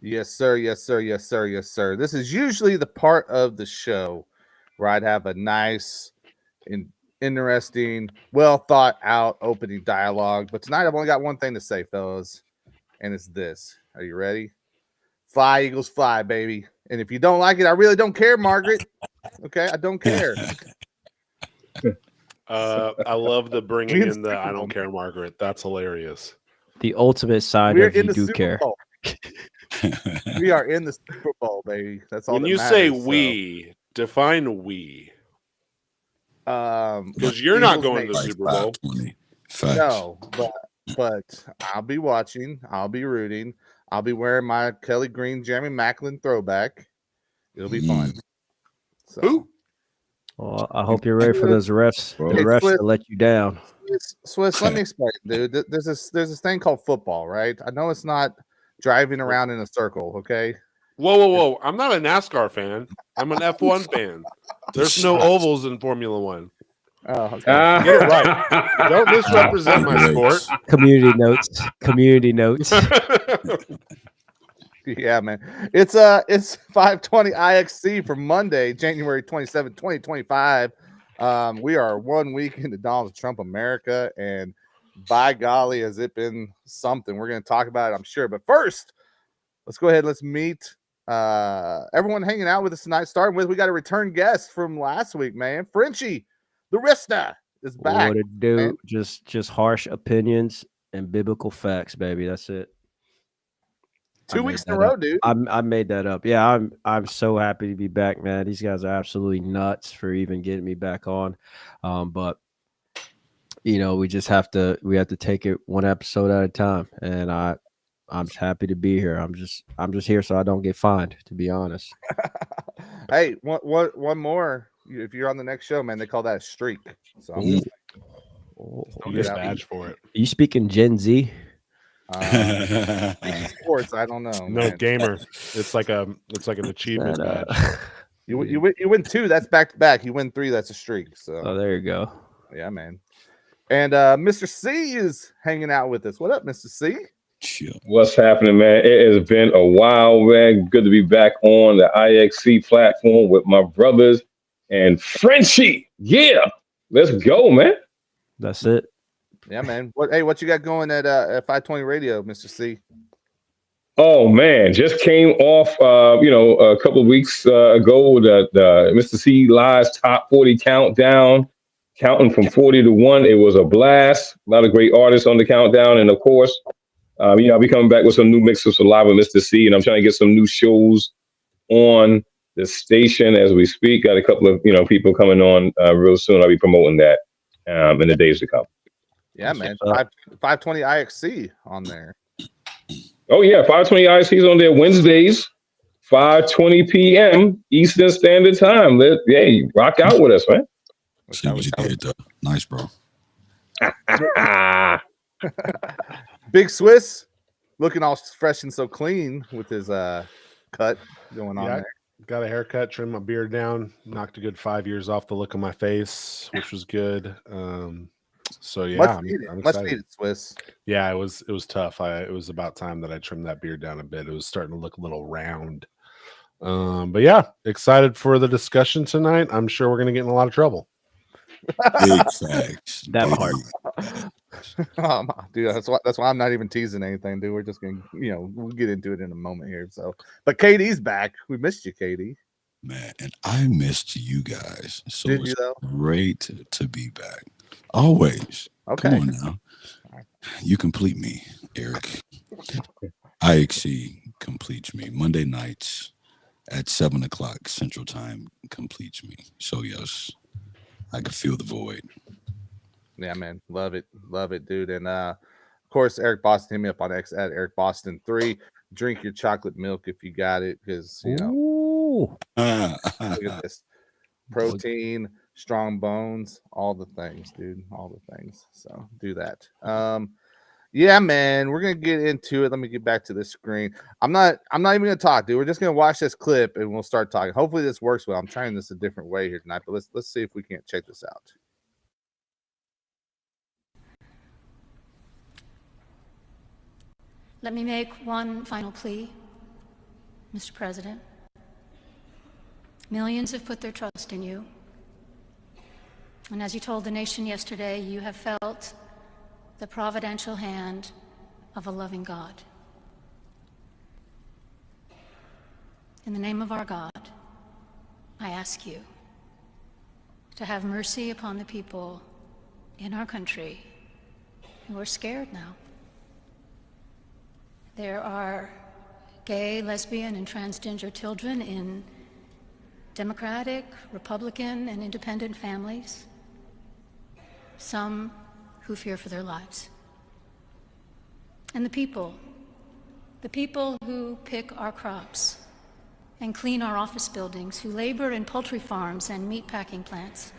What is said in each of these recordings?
Yes, sir. Yes, sir. Yes, sir. Yes, sir. This is usually the part of the show where I'd have a nice and interesting, well thought out opening dialogue. But tonight I've only got one thing to say, fellas, and it's this. Are you ready? Fly, Eagles, fly, baby. And if you don't like it, I really don't care, Margaret. Okay, I don't care. I love the bringing We in the I don't care, Margaret. That's hilarious. The ultimate sign We're of in you the do Super care. Bowl. We are in the Super Bowl, baby. That's all When that you matters, say so. we, define we. Because Because you're not going to the Like Super Bowl. FiveTwenty. Facts. No, but I'll be watching. I'll be rooting. I'll be wearing my Kelly Green, Jeremy Maclin throwback. It'll be fun. So. Who? Well, I hope you're ready for those refs. The Hey, refs Swiss. to let you down. Swiss, let me explain, dude. There's this thing called football, right? I know it's not driving around in a circle, okay? Whoa. I'm not a NASCAR fan. I'm an F1 fan. There's no ovals in Formula One. Oh, okay. Get it right. Don't misrepresent my sport. Community notes. Community notes. Yeah, man. It's FiveTwenty IXC for Monday, January 27, 2025. We are 1 week into Donald Trump America, and by golly, has it been something. We're going to talk about it, I'm sure. But first, let's go ahead. Let's meet everyone hanging out with us tonight. Starting with, we got a return guest from last week, man. Frenchie, the Rista, is back. What it do? Just harsh opinions and biblical facts, baby. That's it. 2 weeks in a row, dude. I made that up. Yeah, I'm so happy to be back, man. These guys are absolutely nuts for even getting me back on. But you know, we have to take it one episode at a time. And I'm just happy to be here. I'm just here so I don't get fined, to be honest. Hey, one more. If you're on the next show, man, they call that a streak. So I'm just Don't get a badge for it. Are you speaking Gen Z? sports, I don't know. No, Man. gamer. It's like an achievement badge. You win 2, that's back to back. You win 3, that's a streak. So Oh, there you go. yeah, man. And Mr. C is hanging out with us. What up, Mr. C? What's happening, man? It has been a while, man. Good to be back on the IXC platform with my brothers and Frenchie. Yeah, let's go, man. That's it. Yeah, man. What you got going at FiveTwenty Radio, Mr. C? Oh man, just came off a couple of weeks ago the Mr. C Live's top 40 countdown, counting from 40 to 1. It was a blast. A lot of great artists on the countdown, and of course, I'll be coming back with some new mixes for Live with Mr. C, and I'm trying to get some new shows on the station as we speak. Got a couple of people coming on real soon. I'll be promoting that in the days to come. Yeah, man. 520 IXC on there. Oh yeah, 520 IC's on there Wednesdays, 5:20 p.m. Eastern Standard Time. Rock out with us, man. See what you did, though. Nice, bro. Big Swiss, looking all fresh and so clean with his cut going on there. Got a haircut, trimmed my beard down, knocked a good 5 years off the look of my face, which was good. So yeah, I'm excited. Needed, Swiss. Yeah, it was tough. It was about time that I trimmed that beard down a bit. It was starting to look a little round. But yeah, excited for the discussion tonight. I'm sure we're gonna get in a lot of trouble. Big facts. That part. Dude, that's why I'm not even teasing anything, dude. We're just gonna, we'll get into it in a moment here. So, but KD's back. We missed you, KD. Man, and I missed you guys. So Did it's you, though? great to be back. Always. Okay. Come on now. You complete me, Eric. IXC completes me. Monday nights at 7:00 Central Time completes me. So yes, I can feel the void. Yeah, man. Love it, dude. And of course, Eric Boston, hit me up on X at Eric Boston 3. Drink your chocolate milk if you got it, because look at this. Protein, strong bones, all the things, dude. All the things. So do that. Yeah, man. We're gonna get into it. Let me get back to this screen. I'm not even gonna talk, dude. We're just gonna watch this clip and we'll start talking. Hopefully this works well. I'm trying this a different way here tonight, but let's see if we can't check this out. Let me make one final plea. Mr. President. Millions have put their trust in you. And as you told the nation yesterday, you have felt the providential hand of a loving God. In the name of our God, I ask you to have mercy upon the people in our country who are scared now. There are gay, lesbian, and transgender children in Democratic, Republican, and independent families, some who fear for their lives. And the people who pick our crops and clean our office buildings, who labor in poultry farms and meat packing plants,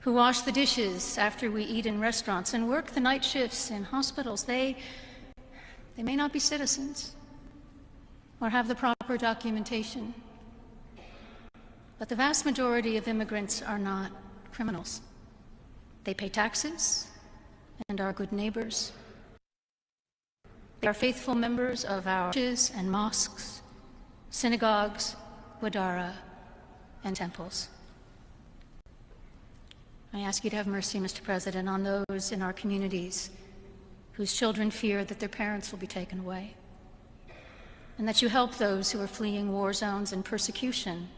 who wash the dishes after we eat in restaurants and work the night shifts in hospitals, they may not be citizens or have the proper documentation, but the vast majority of immigrants are not criminals. They pay taxes and are good neighbors. They are faithful members of our churches and mosques, synagogues, wadara, and temples. I ask you to have mercy, Mr. President, on those in our communities whose children fear that their parents will be taken away, and that you help those who are fleeing war zones and persecution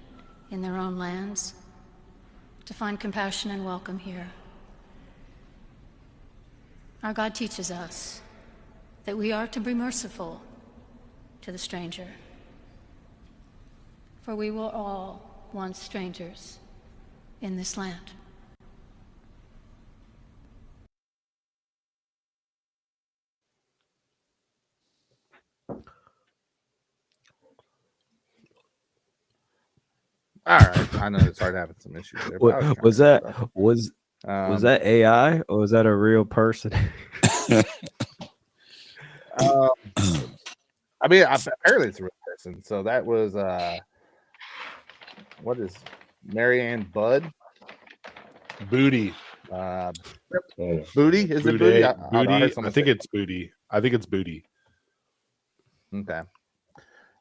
in their own lands to find compassion and welcome here. Our God teaches us that we are to be merciful to the stranger, for we were all once strangers in this land. All right, I know it started having some issues there. But I trying Was to that get stuff. was that AI or was that a real person? I mean, apparently it's a real person. So that was what is Marianne Budd? Booty. Booty? Is it Booty? Booty. I think it's Booty. I think it's Booty. Okay.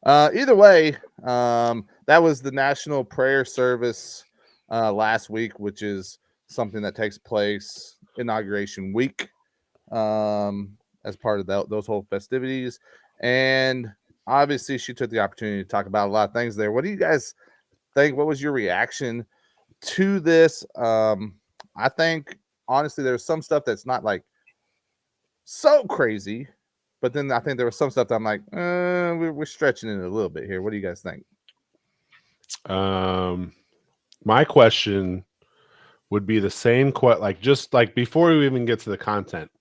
Either way, that was the National Prayer Service last week, which is something that takes place Inauguration Week as part of those whole festivities. And obviously, she took the opportunity to talk about a lot of things there. What do you guys think? What was your reaction to this? I think, honestly, there's some stuff that's not like so crazy. But then I think there was some stuff that I'm like, we're stretching it a little bit here. What do you guys think? My question would be the same just like before we even get to the content.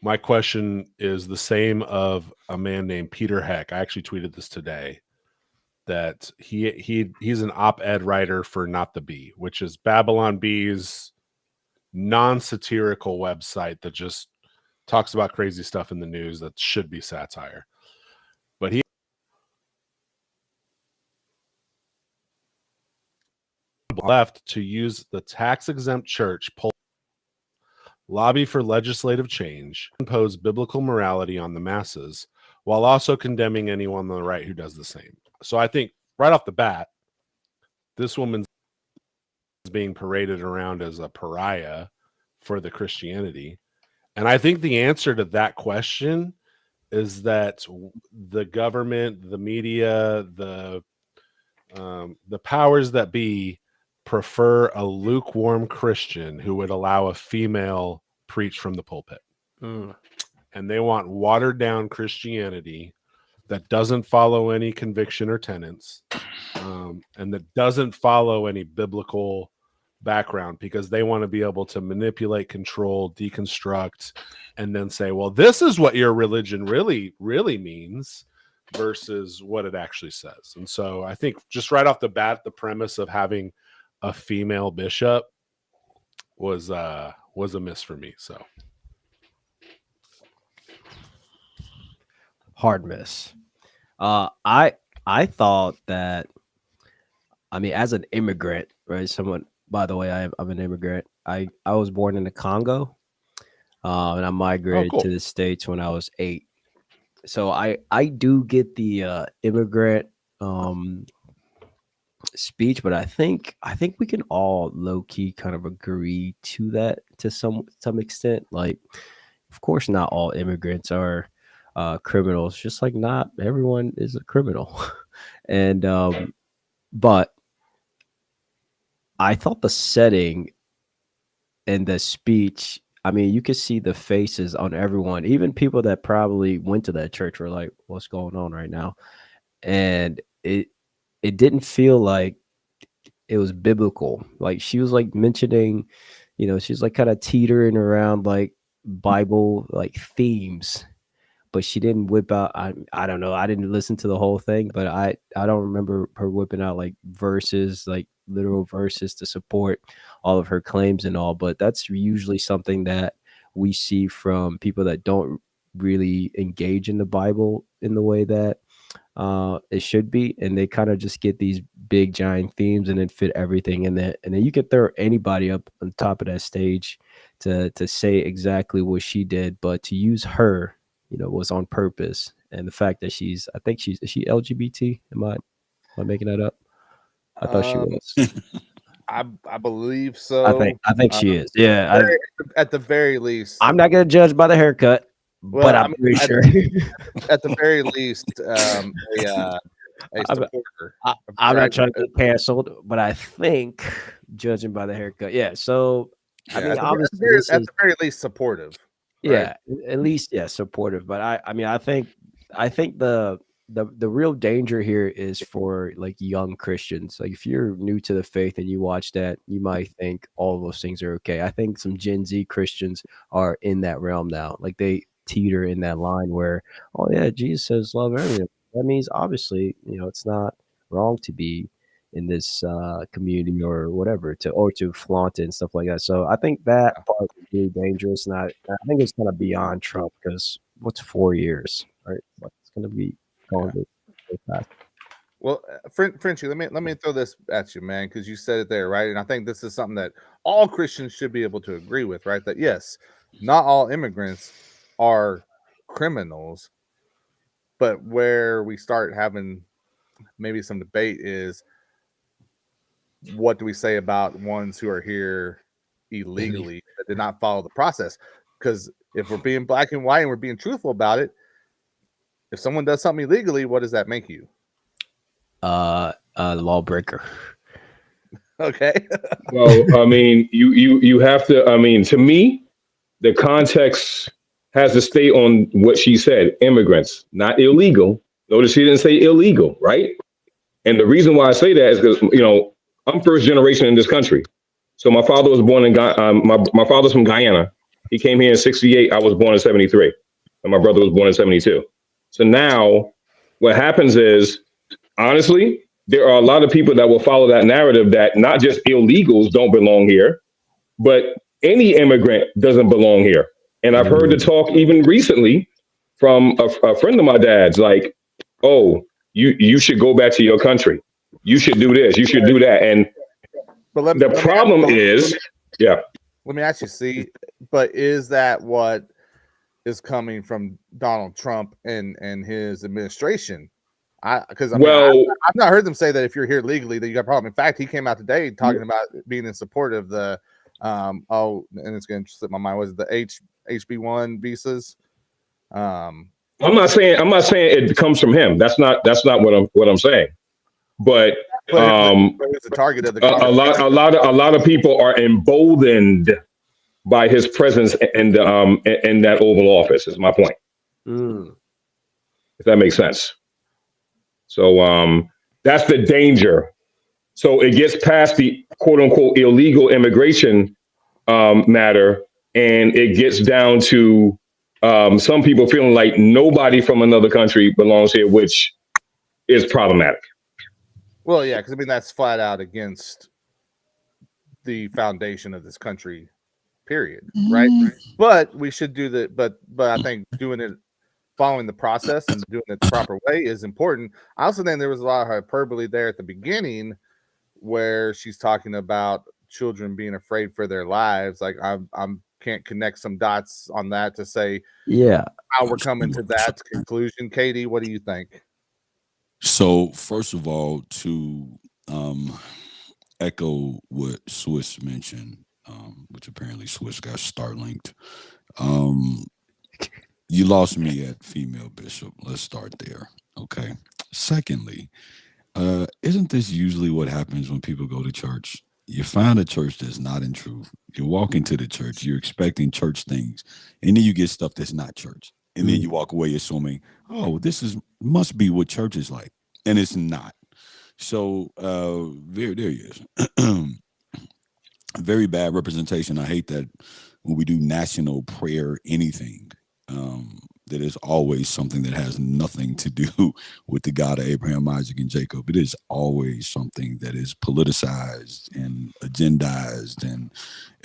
My question is the same of a man named Peter Heck. I actually tweeted this today that he's an op-ed writer for Not the Bee, which is Babylon Bee's non-satirical website that just talks about crazy stuff in the news that should be satire. But he left to use the tax-exempt church lobby for legislative change, impose biblical morality on the masses, while also condemning anyone on the right who does the same. So I think right off the bat, this woman is being paraded around as a pariah for the Christianity. And I think the answer to that question is that the government, the media, the powers that be prefer a lukewarm Christian who would allow a female preach from the pulpit. And they want watered down Christianity that doesn't follow any conviction or tenets, and that doesn't follow any biblical background, because they want to be able to manipulate, control, deconstruct, and then say, well, this is what your religion really means versus what it actually says. And so I think just right off the bat, the premise of having a female bishop was a miss for me. So Hard miss. I thought that, I mean, as an immigrant, right? Someone, by the way, I'm an immigrant. I was born in the Congo, and I migrated to the States when I was 8. So I do get the immigrant speech, but I think we can all low key kind of agree to that to some extent. Like, of course, not all immigrants are criminals, just like not everyone is a criminal. And but I thought the setting and the speech, I mean, you could see the faces on everyone, even people that probably went to that church were like, what's going on right now? And it didn't feel like it was biblical. Like she was like mentioning, she's like kind of teetering around like Bible like themes, but she didn't whip out. I don't know. I didn't listen to the whole thing, but I don't remember her whipping out like verses, like literal verses to support all of her claims and all. But that's usually something that we see from people that don't really engage in the Bible in the way that it should be, and they kind of just get these big giant themes and then fit everything in there, and then you could throw anybody up on top of that stage to say exactly what she did, but to use her, was on purpose. And the fact that I think is she LGBT? Am I making that up? I thought she was. I believe so. I think she is. Yeah. At the very least, I'm not gonna judge by the haircut, but I'm pretty sure. At the very least, a supporter. I'm not trying to get canceled, but I think, judging by the haircut, yeah. So I mean, obviously, at the very least, supportive. Yeah, right? At least supportive. But I mean, I think the real danger here is for like young Christians. Like if you're new to the faith and you watch that, you might think all of those things are okay. I think some Gen Z Christians are in that realm now. Like they teeter in that line where, oh yeah, Jesus says love everyone. That means obviously, it's not wrong to be in this community or whatever to flaunt it and stuff like that. So I think that part is really dangerous, and I think it's kind of beyond Trump, because what's 4 years, right? Like it's going to be going to fast. Well, Frenchie, let me throw this at you, man, because you said it there, right? And I think this is something that all Christians should be able to agree with, right? That yes, not all immigrants are criminals, but where we start having maybe some debate is, what do we say about ones who are here illegally that did not follow the process? Because if we're being black and white and we're being truthful about it, if someone does something illegally, what does that make you? A lawbreaker. Okay. Well, I mean, you have to. I mean, to me, the context has to stay on what she said: immigrants, not illegal. Notice she didn't say illegal, right? And the reason why I say that is because I'm first generation in this country. So my father was born in my father's from Guyana. He came here in '68. I was born in '73, and my brother was born in '72. So now, what happens is, honestly, there are a lot of people that will follow that narrative that not just illegals don't belong here, but any immigrant doesn't belong here. And I've heard the talk even recently from a friend of my dad's, like, "Oh, you should go back to your country. You should do this. You should do that." And the problem is, let me ask you, see, but is that what is coming from Donald Trump and his administration? Because I've not heard them say that if you're here legally that you got a problem. In fact, he came out today talking about being in support of the and it's going to slip my mind. Was it the HB1 visas? I'm not saying it comes from him. That's not what I'm saying. But the target of the a lot of people are emboldened by his presence in that Oval Office. Is my point. If that makes sense. So that's the danger. So it gets past the quote unquote illegal immigration matter, and it gets down to some people feeling like nobody from another country belongs here, which is problematic. Well, yeah, because I mean that's flat out against the foundation of this country, period. Right? But we should do that. But I think doing it, following the process and doing it the proper way is important. I also think there was a lot of hyperbole there at the beginning, where she's talking about children being afraid for their lives. Like I'm can't connect some dots on that to say Yeah. how we're coming to that conclusion. Katie, what do you think? So first of all, to echo what Swiss mentioned, which apparently Swiss got Starlinked. You lost me at female bishop. Let's start there. Okay. Secondly, isn't this usually what happens when people go to church? You find a church that's not in truth. You walk into the church, you're expecting church things, and then you get stuff that's not church. And then you walk away assuming, oh, must be what church is like. And it's not. So there he is. Very bad representation. I hate that when we do national prayer anything, that is always something that has nothing to do with the God of Abraham, Isaac, and Jacob. It is always something that is politicized and agendized and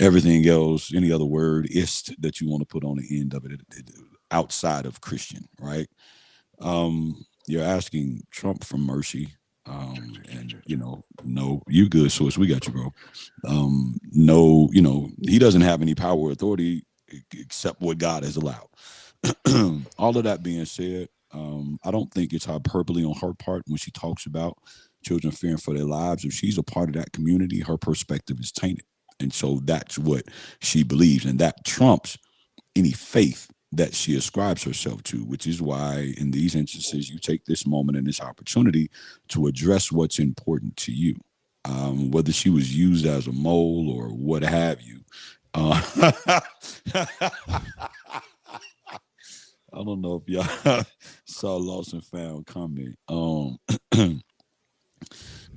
everything else, any other word ist that you want to put on the end of it outside of Christian, right? You're asking Trump for mercy. And no, you good, Source. We got you, bro. No, he doesn't have any power or authority except what God has allowed. All of that being said, I don't think it's hyperbole on her part when she talks about children fearing for their lives. If she's a part of that community, her perspective is tainted. And so that's what she believes. And that trumps any faith that she ascribes herself to, which is why in these instances, you take this moment and this opportunity to address what's important to you. Whether she was used as a mole or what have you. I don't know if y'all saw Lost and Found comment.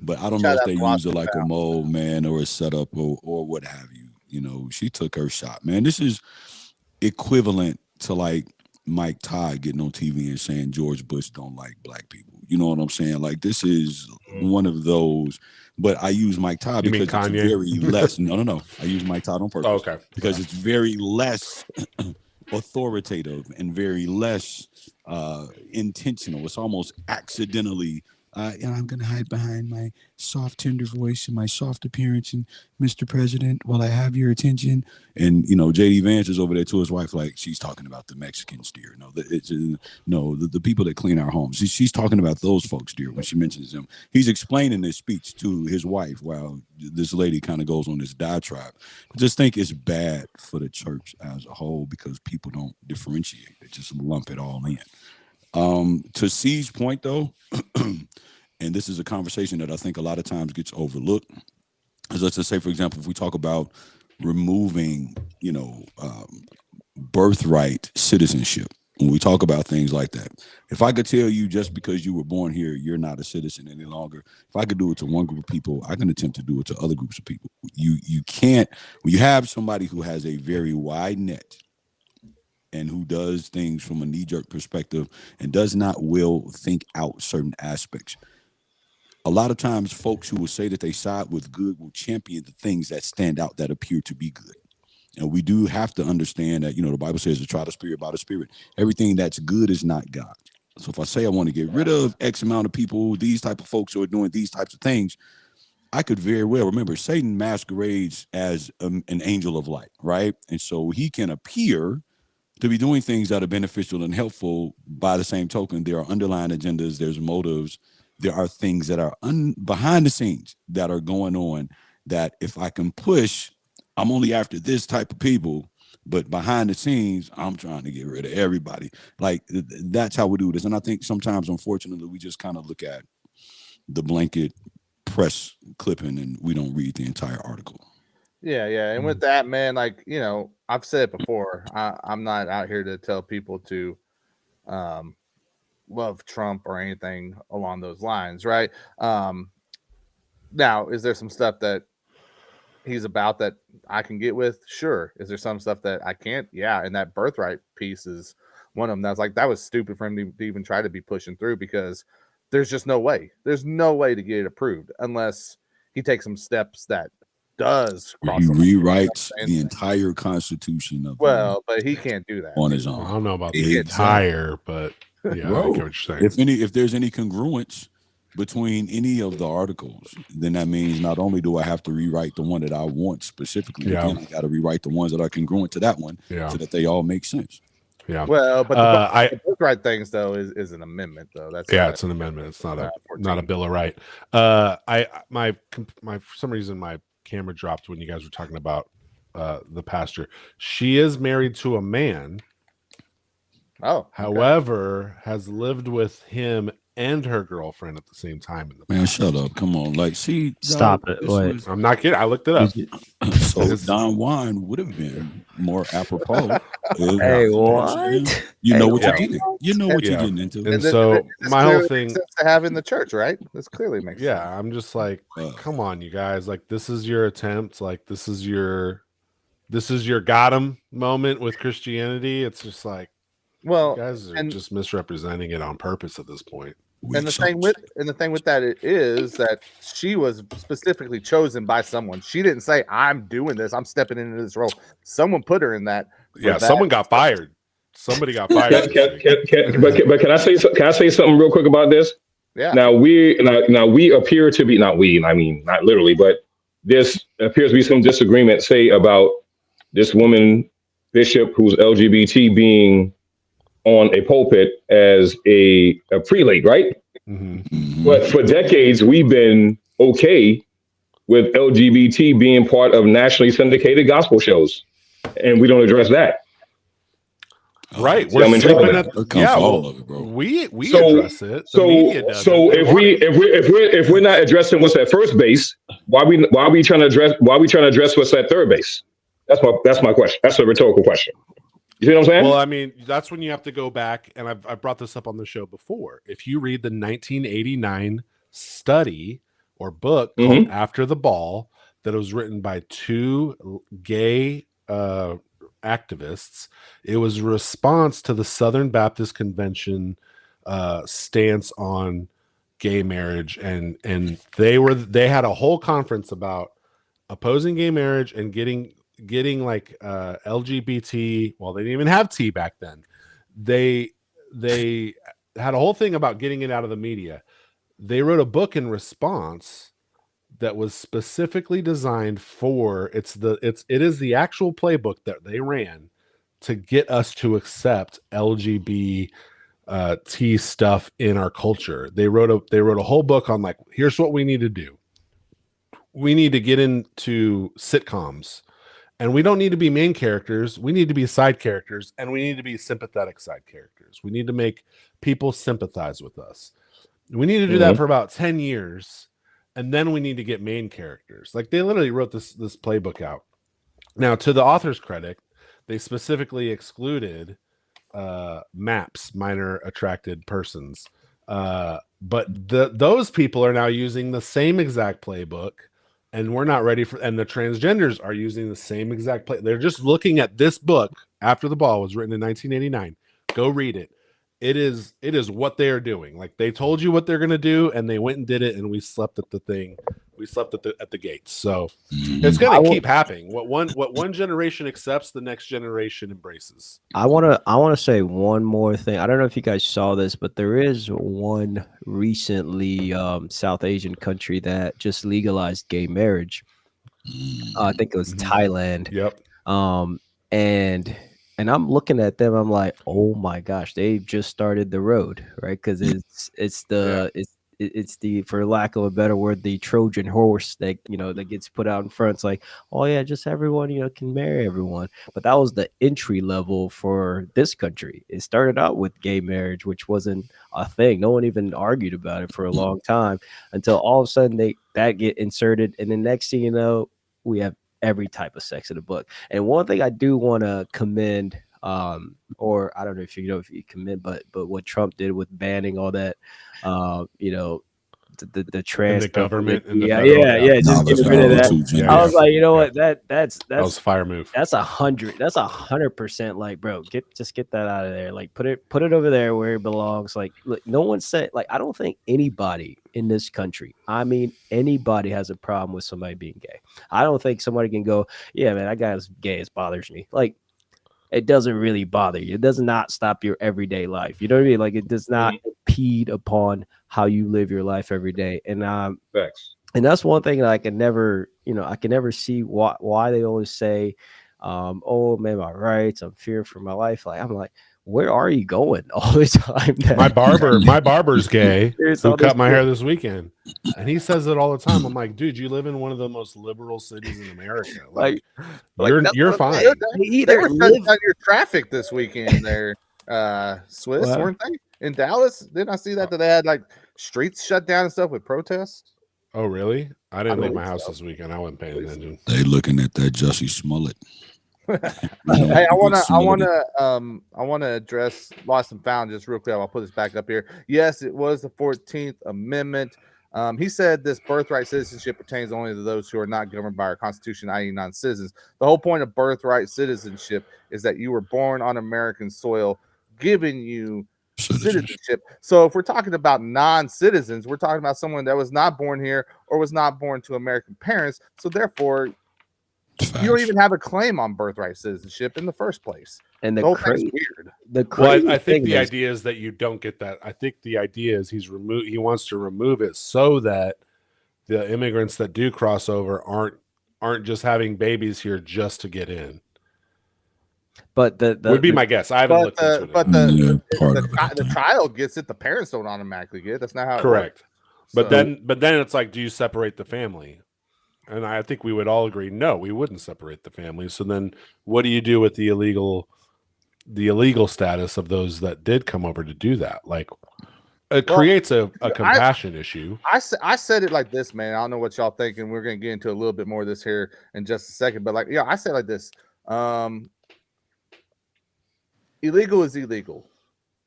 But I don't know if they use it like a mole, man, or a setup or what have you. She took her shot, man. This is equivalent to like Mike Todd getting on TV and saying George Bush don't like black people. You know what I'm saying? Like, this is one of those. But I use Mike Todd because it's very less. No. I use Mike Todd on purpose. Oh, okay. Because it's very less authoritative and very less intentional. It's almost accidentally. I'm going to hide behind my soft, tender voice and my soft appearance, and Mr. President, while I have your attention. And J.D. Vance is over there to his wife, like she's talking about the Mexicans, dear. The people that clean our homes. She's talking about those folks, dear. When she mentions them, he's explaining this speech to his wife while this lady kind of goes on this diatribe. I just think it's bad for the church as a whole because people don't differentiate; they just lump it all in. To C's point, though, and this is a conversation that I think a lot of times gets overlooked, is let's just say, for example, if we talk about removing, birthright citizenship, when we talk about things like that, if I could tell you just because you were born here, you're not a citizen any longer, if I could do it to one group of people, I can attempt to do it to other groups of people. You can't, when you have somebody who has a very wide net, and who does things from a knee-jerk perspective and does not think out certain aspects. A lot of times folks who will say that they side with good will champion the things that stand out that appear to be good. And we do have to understand that, the Bible says to try the spirit by the spirit. Everything that's good is not God. So if I say I want to get rid of X amount of people, these type of folks who are doing these types of things, I could very well remember Satan masquerades as an angel of light, right? And so he can appear to be doing things that are beneficial and helpful. By the same token, there are underlying agendas, there's motives, there are things that are behind the scenes that are going on that if I can push, I'm only after this type of people, but behind the scenes, I'm trying to get rid of everybody. Like, that's how we do this. And I think sometimes, unfortunately, we just kind of look at the blanket press clipping and we don't read the entire article. Yeah. And with that, man, like, I've said it before, I'm not out here to tell people to love Trump or anything along those lines, right? Now, is there some stuff that he's about that I can get with? Sure. Is there some stuff that I can't? Yeah. And that birthright piece is one of them. That's like, that was stupid for him to even try to be pushing through because there's just no way. There's no way to get it approved unless he takes some steps that does cross. He rewrites the entire Constitution of but he can't do that on his own. I don't know about the entire, but yeah, I get what you're saying. If there's any congruence between any of the articles, then that means not only do I have to rewrite the one that I want specifically, but then I got to rewrite the ones that are congruent to that one, so that they all make sense. Yeah. Well, but the book right things though is an amendment though. That's it's an amendment. It's not a bill of right. My for some reason my camera dropped when you guys were talking about the pastor. She is married to a man. Oh, however, has lived with him and her girlfriend at the same time. Man, shut up! Come on, like, see, stop it. Wait. I'm not kidding. I looked it up. So Don Juan would have been more apropos. Hey, what? You know what you're getting. You know what you're getting into. And so my whole thing to have in the church, right? This clearly makes sense. I'm just like, come on, you guys. Like, this is your attempt. Like, this is your got him moment with Christianity. It's just like, well, you guys are just misrepresenting it on purpose at this point. And the thing with that is that she was specifically chosen by someone. She didn't say, "I'm doing this. I'm stepping into this role." Someone put her in that. Someone got fired. Somebody got fired. But can I say something real quick about this? Yeah. Now we appear to be not literally, but this appears to be some disagreement, say, about this woman bishop who's LGBT being on a pulpit as a prelate, right? Mm-hmm. But for decades, we've been okay with LGBT being part of nationally syndicated gospel shows, and we don't address that. Right, we're sleeping at all of it, bro. We address it. The media does so if we're not addressing what's at first base, why are we trying to address what's at third base? That's my question. That's a rhetorical question. You see what I'm saying? Well, I mean, that's when you have to go back, and I've brought this up on the show before. If you read the 1989 study or book called After the Ball, that was written by two gay activists, it was a response to the Southern Baptist Convention stance on gay marriage, and they had a whole conference about opposing gay marriage and getting like LGBT. Well, they didn't even have T back then. They had a whole thing about getting it out of the media. They wrote a book in response that was specifically designed for it is the actual playbook that they ran to get us to accept LGBT T stuff in our culture. They wrote a whole book on, like, here's what we need to do. We need to get into sitcoms. And we don't need to be main characters. We need to be side characters, and we need to be sympathetic side characters. We need to make people sympathize with us. We need to do that for about 10 years, and then we need to get main characters. Like, they literally wrote this playbook out. Now, to the author's credit, they specifically excluded MAPs, minor attracted persons. But those people are now using the same exact playbook. And we're not ready for, and the transgenders are using the same exact play. They're just looking at this book. After the Ball was written in 1989. Go read it. It is what they are doing. Like, they told you what they're going to do, and they went and did it. And we slept at the thing. We slept at the gates. So it's going to keep happening. What one generation accepts, the next generation embraces. I want to say one more thing. I don't know if you guys saw this, but there is one recently South Asian country that just legalized gay marriage. I think it was Thailand. Yep. And I'm looking at them. I'm like, oh my gosh, they've just started the road, right? Because it's the, for lack of a better word, the Trojan horse that that gets put out in front. It's like, oh yeah, just everyone can marry everyone. But that was the entry level for this country. It started out with gay marriage, which wasn't a thing. No one even argued about it for a long time until all of a sudden that get inserted, and the next thing you know, we have every type of sex in the book. And one thing I do want to commend, or I don't know if you commend, but what Trump did with banning all that, the trans and the government, just get rid of that. I was like, what, that was a fire move. That's 100%. Like, bro, just get that out of there. Like, put it over there where it belongs. Like, look, no one said, like, I don't think anybody in this country, I mean, anybody has a problem with somebody being gay. I don't think somebody can go, yeah, man, that guy's gay. It bothers me. Like, it doesn't really bother you. It does not stop your everyday life. You know what I mean? Like, it does not impede upon how you live your life every day. And Facts. and that's one thing that I can never, I can never see why they always say, oh man, my rights, I'm fearing for my life. Like, I'm like, where are you going all the time? My barber's gay, There's who all this cut my shit. hair this weekend, and he says it all the time. I'm like, dude, you live in one of the most liberal cities in America. Like that's you're what I'm fine. saying. They They were either shutting live down your traffic this weekend there, Swiss, What? weren't they? In Dallas? Didn't I see that they had like streets shut down and stuff with protests? Oh, really? I didn't leave my believe house so. this weekend. I wasn't paying attention. They looking at that Jussie Smollett. Hey, I wanna address Lost and Found just real quick. I'll put this back up here. Yes, it was the 14th Amendment. He said this birthright citizenship pertains only to those who are not governed by our Constitution, i.e., non-citizens. The whole point of birthright citizenship is that you were born on American soil, giving you citizenship. So if we're talking about non-citizens, we're talking about someone that was not born here or was not born to American parents. So therefore, you don't even have a claim on birthright citizenship in the first place. and The the whole thing's crazy, weird. the Well, crazy I think thing the is, idea is that you don't get that. I think the idea is he wants to remove it so that the immigrants that do cross over aren't just having babies here just to get in. but Would be my guess. I haven't looked into it. The child gets it. The parents don't automatically get it. That's not how it Correct. works. But So- then it's like, do you separate the family? And I think we would all agree, no, we wouldn't separate the family. So then what do you do with the illegal status of those that did come over to do that? Like, it creates a compassion issue. I said it like this, man. I don't know what y'all think, and we're gonna get into a little bit more of this here in just a second. But I said it like this. Illegal is illegal,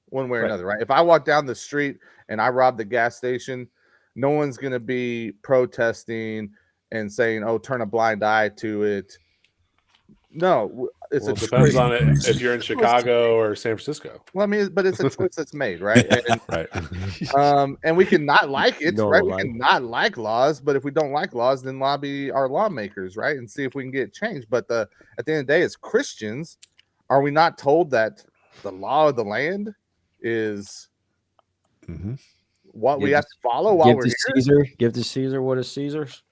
one way or another, right? If I walk down the street and I rob the gas station, no one's gonna be protesting and saying, "Oh, turn a blind eye to it." No, it depends on it if you're in Chicago or San Francisco. Well, I mean, but it's a choice that's made, right? And, right. And we can not like it, No, right? We like- can not like laws, but if we don't like laws, then lobby our lawmakers, right? And see if we can get changed. But at the end of the day, as Christians, are we not told that the law of the land is what we have to follow while we're here? Give to Caesar what is Caesar's.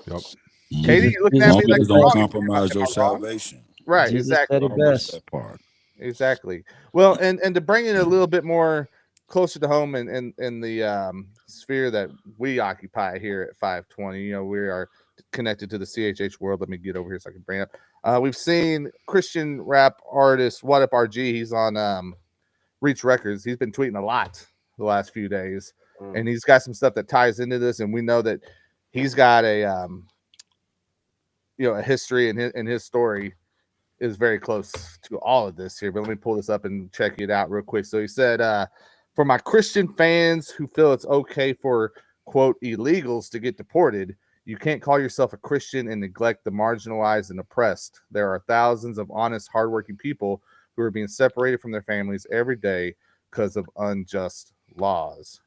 Yep. Katie, you looking at me like don't wrong. compromise your salvation. Right, Jesus exactly. said it best. That part. Exactly. Well, and to bring it a little bit more closer to home in the sphere that we occupy here at 520, we are connected to the CHH world. Let me get over here so I can bring it up. We've seen Christian rap artist What Up RG. He's on Reach Records. He's been tweeting a lot the last few days, and he's got some stuff that ties into this. And we know that he's got a history, and his story is very close to all of this here. But let me pull this up and check it out real quick. So he said, for my Christian fans who feel it's okay for, quote, illegals to get deported, you can't call yourself a Christian and neglect the marginalized and oppressed. There are thousands of honest, hardworking people who are being separated from their families every day because of unjust laws.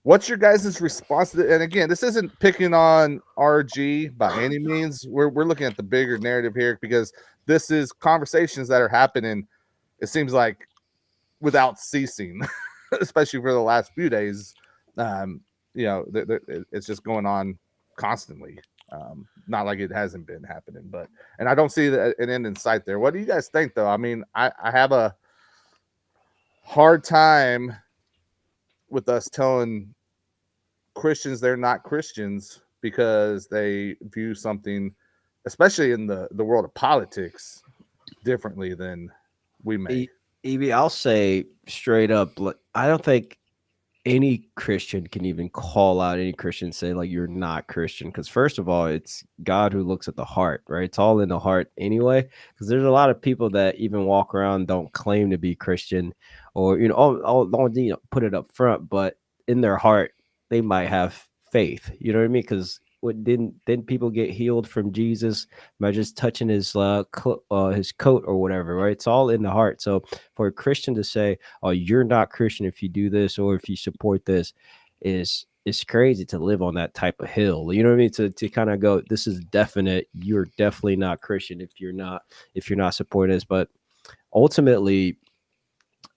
What's your guys' response to that? And again, this isn't picking on RG by any means. We're looking at the bigger narrative here, because this is conversations that are happening, it seems like, without ceasing, especially for the last few days. It's just going on constantly. Not like it hasn't been happening, and I don't see an end in sight there. What do you guys think, though? I mean, I have a hard time with us telling Christians they're not Christians because they view something, especially in the world of politics, differently than we may. EB, I'll say straight up, I don't think any Christian can even call out any Christian and say, like, you're not Christian. Because first of all, it's God who looks at the heart, right? It's all in the heart anyway. Because there's a lot of people that even walk around, don't claim to be Christian, or, don't put it up front, but in their heart, they might have faith. You know what I mean? Because didn't people get healed from Jesus by just touching his coat or whatever, right? It's all in the heart. So for a Christian to say, "Oh, you're not Christian if you do this or if you support this," is crazy to live on that type of hill. You know what I mean? To kind of go, this is definite. You're definitely not Christian if you're not supporting this. But ultimately,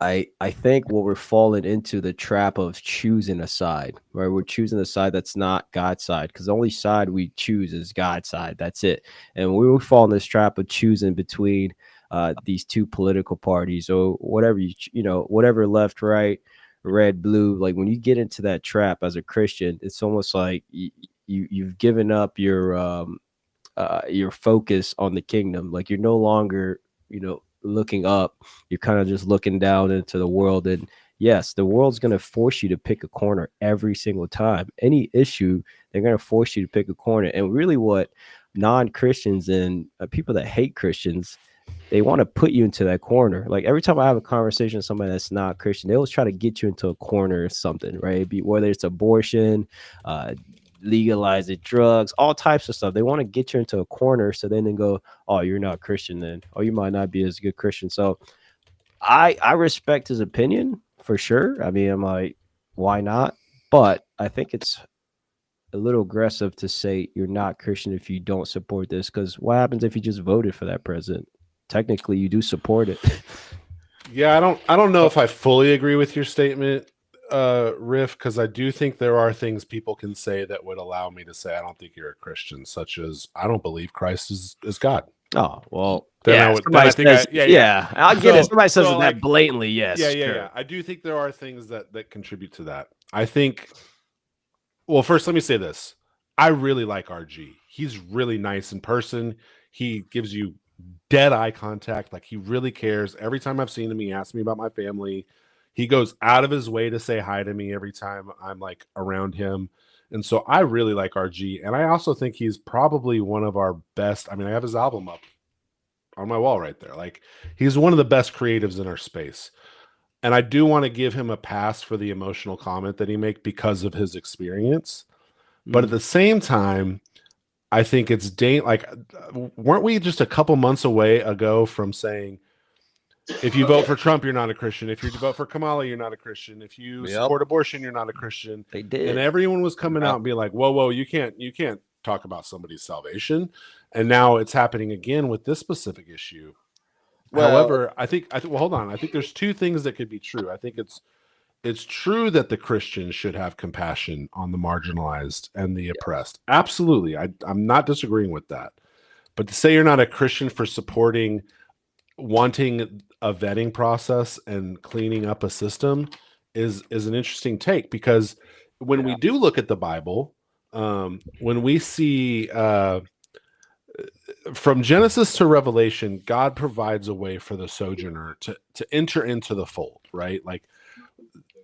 I think what we're falling into the trap of choosing a side, right? We're choosing a side that's not God's side, because the only side we choose is God's side. That's it. And we will fall in this trap of choosing between these two political parties, or whatever whatever, left, right, red, blue. Like, when you get into that trap as a Christian, it's almost like you've given up your focus on the kingdom. Like, you're no longer, looking up. You're kind of just looking down into the world. And yes, the world's going to force you to pick a corner every single time. Any issue, they're going to force you to pick a corner. And really, what non-Christians and people that hate Christians, they want to put you into that corner. Like, every time I have a conversation with somebody that's not Christian, they always try to get you into a corner or something, right? Whether it's abortion, legalizing drugs, all types of stuff. They want to get you into a corner, so then they go, oh, you're not Christian then, or you might not be as good Christian. So I respect his opinion for sure. I mean, I'm like, why not? But I think it's a little aggressive to say you're not Christian if you don't support this, because what happens if you just voted for that president? Technically, you do support it. Yeah, I don't know if I fully agree with your statement, Riff, because I do think there are things people can say that would allow me to say I don't think you're a Christian, such as I don't believe Christ is God. Oh, well, Then yeah, I would, then I think says, I, yeah. I'll get it. So- Somebody says so, it like, that blatantly, yes. Yeah. sure. I do think there are things that contribute to that. I think. Well, first, let me say this. I really like RG. He's really nice in person. He gives you dead eye contact. Like, he really cares. Every time I've seen him, he asks me about my family. He goes out of his way to say hi to me every time I'm like around him. And so I really like RG. And I also think he's probably one of our best. I mean, I have his album up on my wall right there. Like, he's one of the best creatives in our space. And I do want to give him a pass for the emotional comment that he made because of his experience. But at the same time, I think it's weren't we just a couple months away ago from saying, if you vote for Trump, you're not a Christian. If you vote for Kamala, you're not a Christian. If you support abortion, you're not a Christian. They did. And everyone was coming out and being like, whoa, you can't talk about somebody's salvation. And now it's happening again with this specific issue. Well, however, I think hold on. I think there's two things that could be true. I think it's true that the Christians should have compassion on the marginalized and the oppressed. Absolutely. I'm not disagreeing with that. But to say you're not a Christian for wanting a vetting process and cleaning up a system is an interesting take, because when we do look at the Bible, when we see from Genesis to Revelation, God provides a way for the sojourner to enter into the fold, right? Like,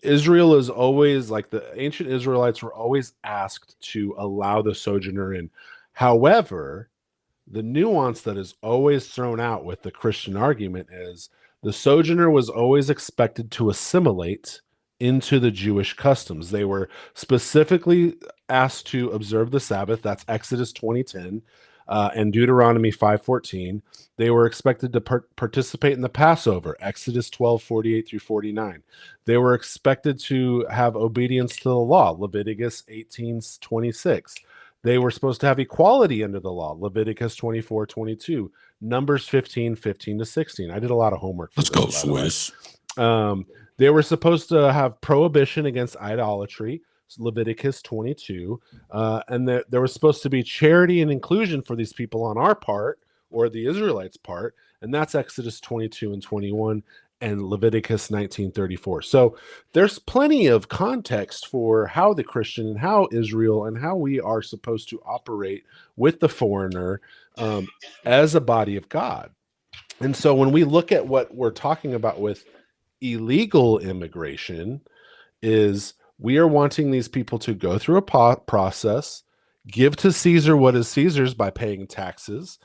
Israel is always, like, the ancient Israelites were always asked to allow the sojourner in. However, the nuance that is always thrown out with the Christian argument is the sojourner was always expected to assimilate into the Jewish customs. They were specifically asked to observe the Sabbath. That's Exodus 20:10 and Deuteronomy 5:14. They were expected to participate in the Passover, Exodus 12:48 through 49. They were expected to have obedience to the law, Leviticus 18:26. They were supposed to have equality under the law, Leviticus 24:22, Numbers 15:15 to 16. I did a lot of homework. Let's go, Swiss. They were supposed to have prohibition against idolatry, Leviticus 22, and there was supposed to be charity and inclusion for these people on our part, or the Israelites' part, and that's Exodus 22 and 21 and Leviticus 19:34. So there's plenty of context for how the Christian and how Israel and how we are supposed to operate with the foreigner as a body of God. And so when we look at what we're talking about with illegal immigration, is we are wanting these people to go through a process, give to Caesar what is Caesar's by paying taxes,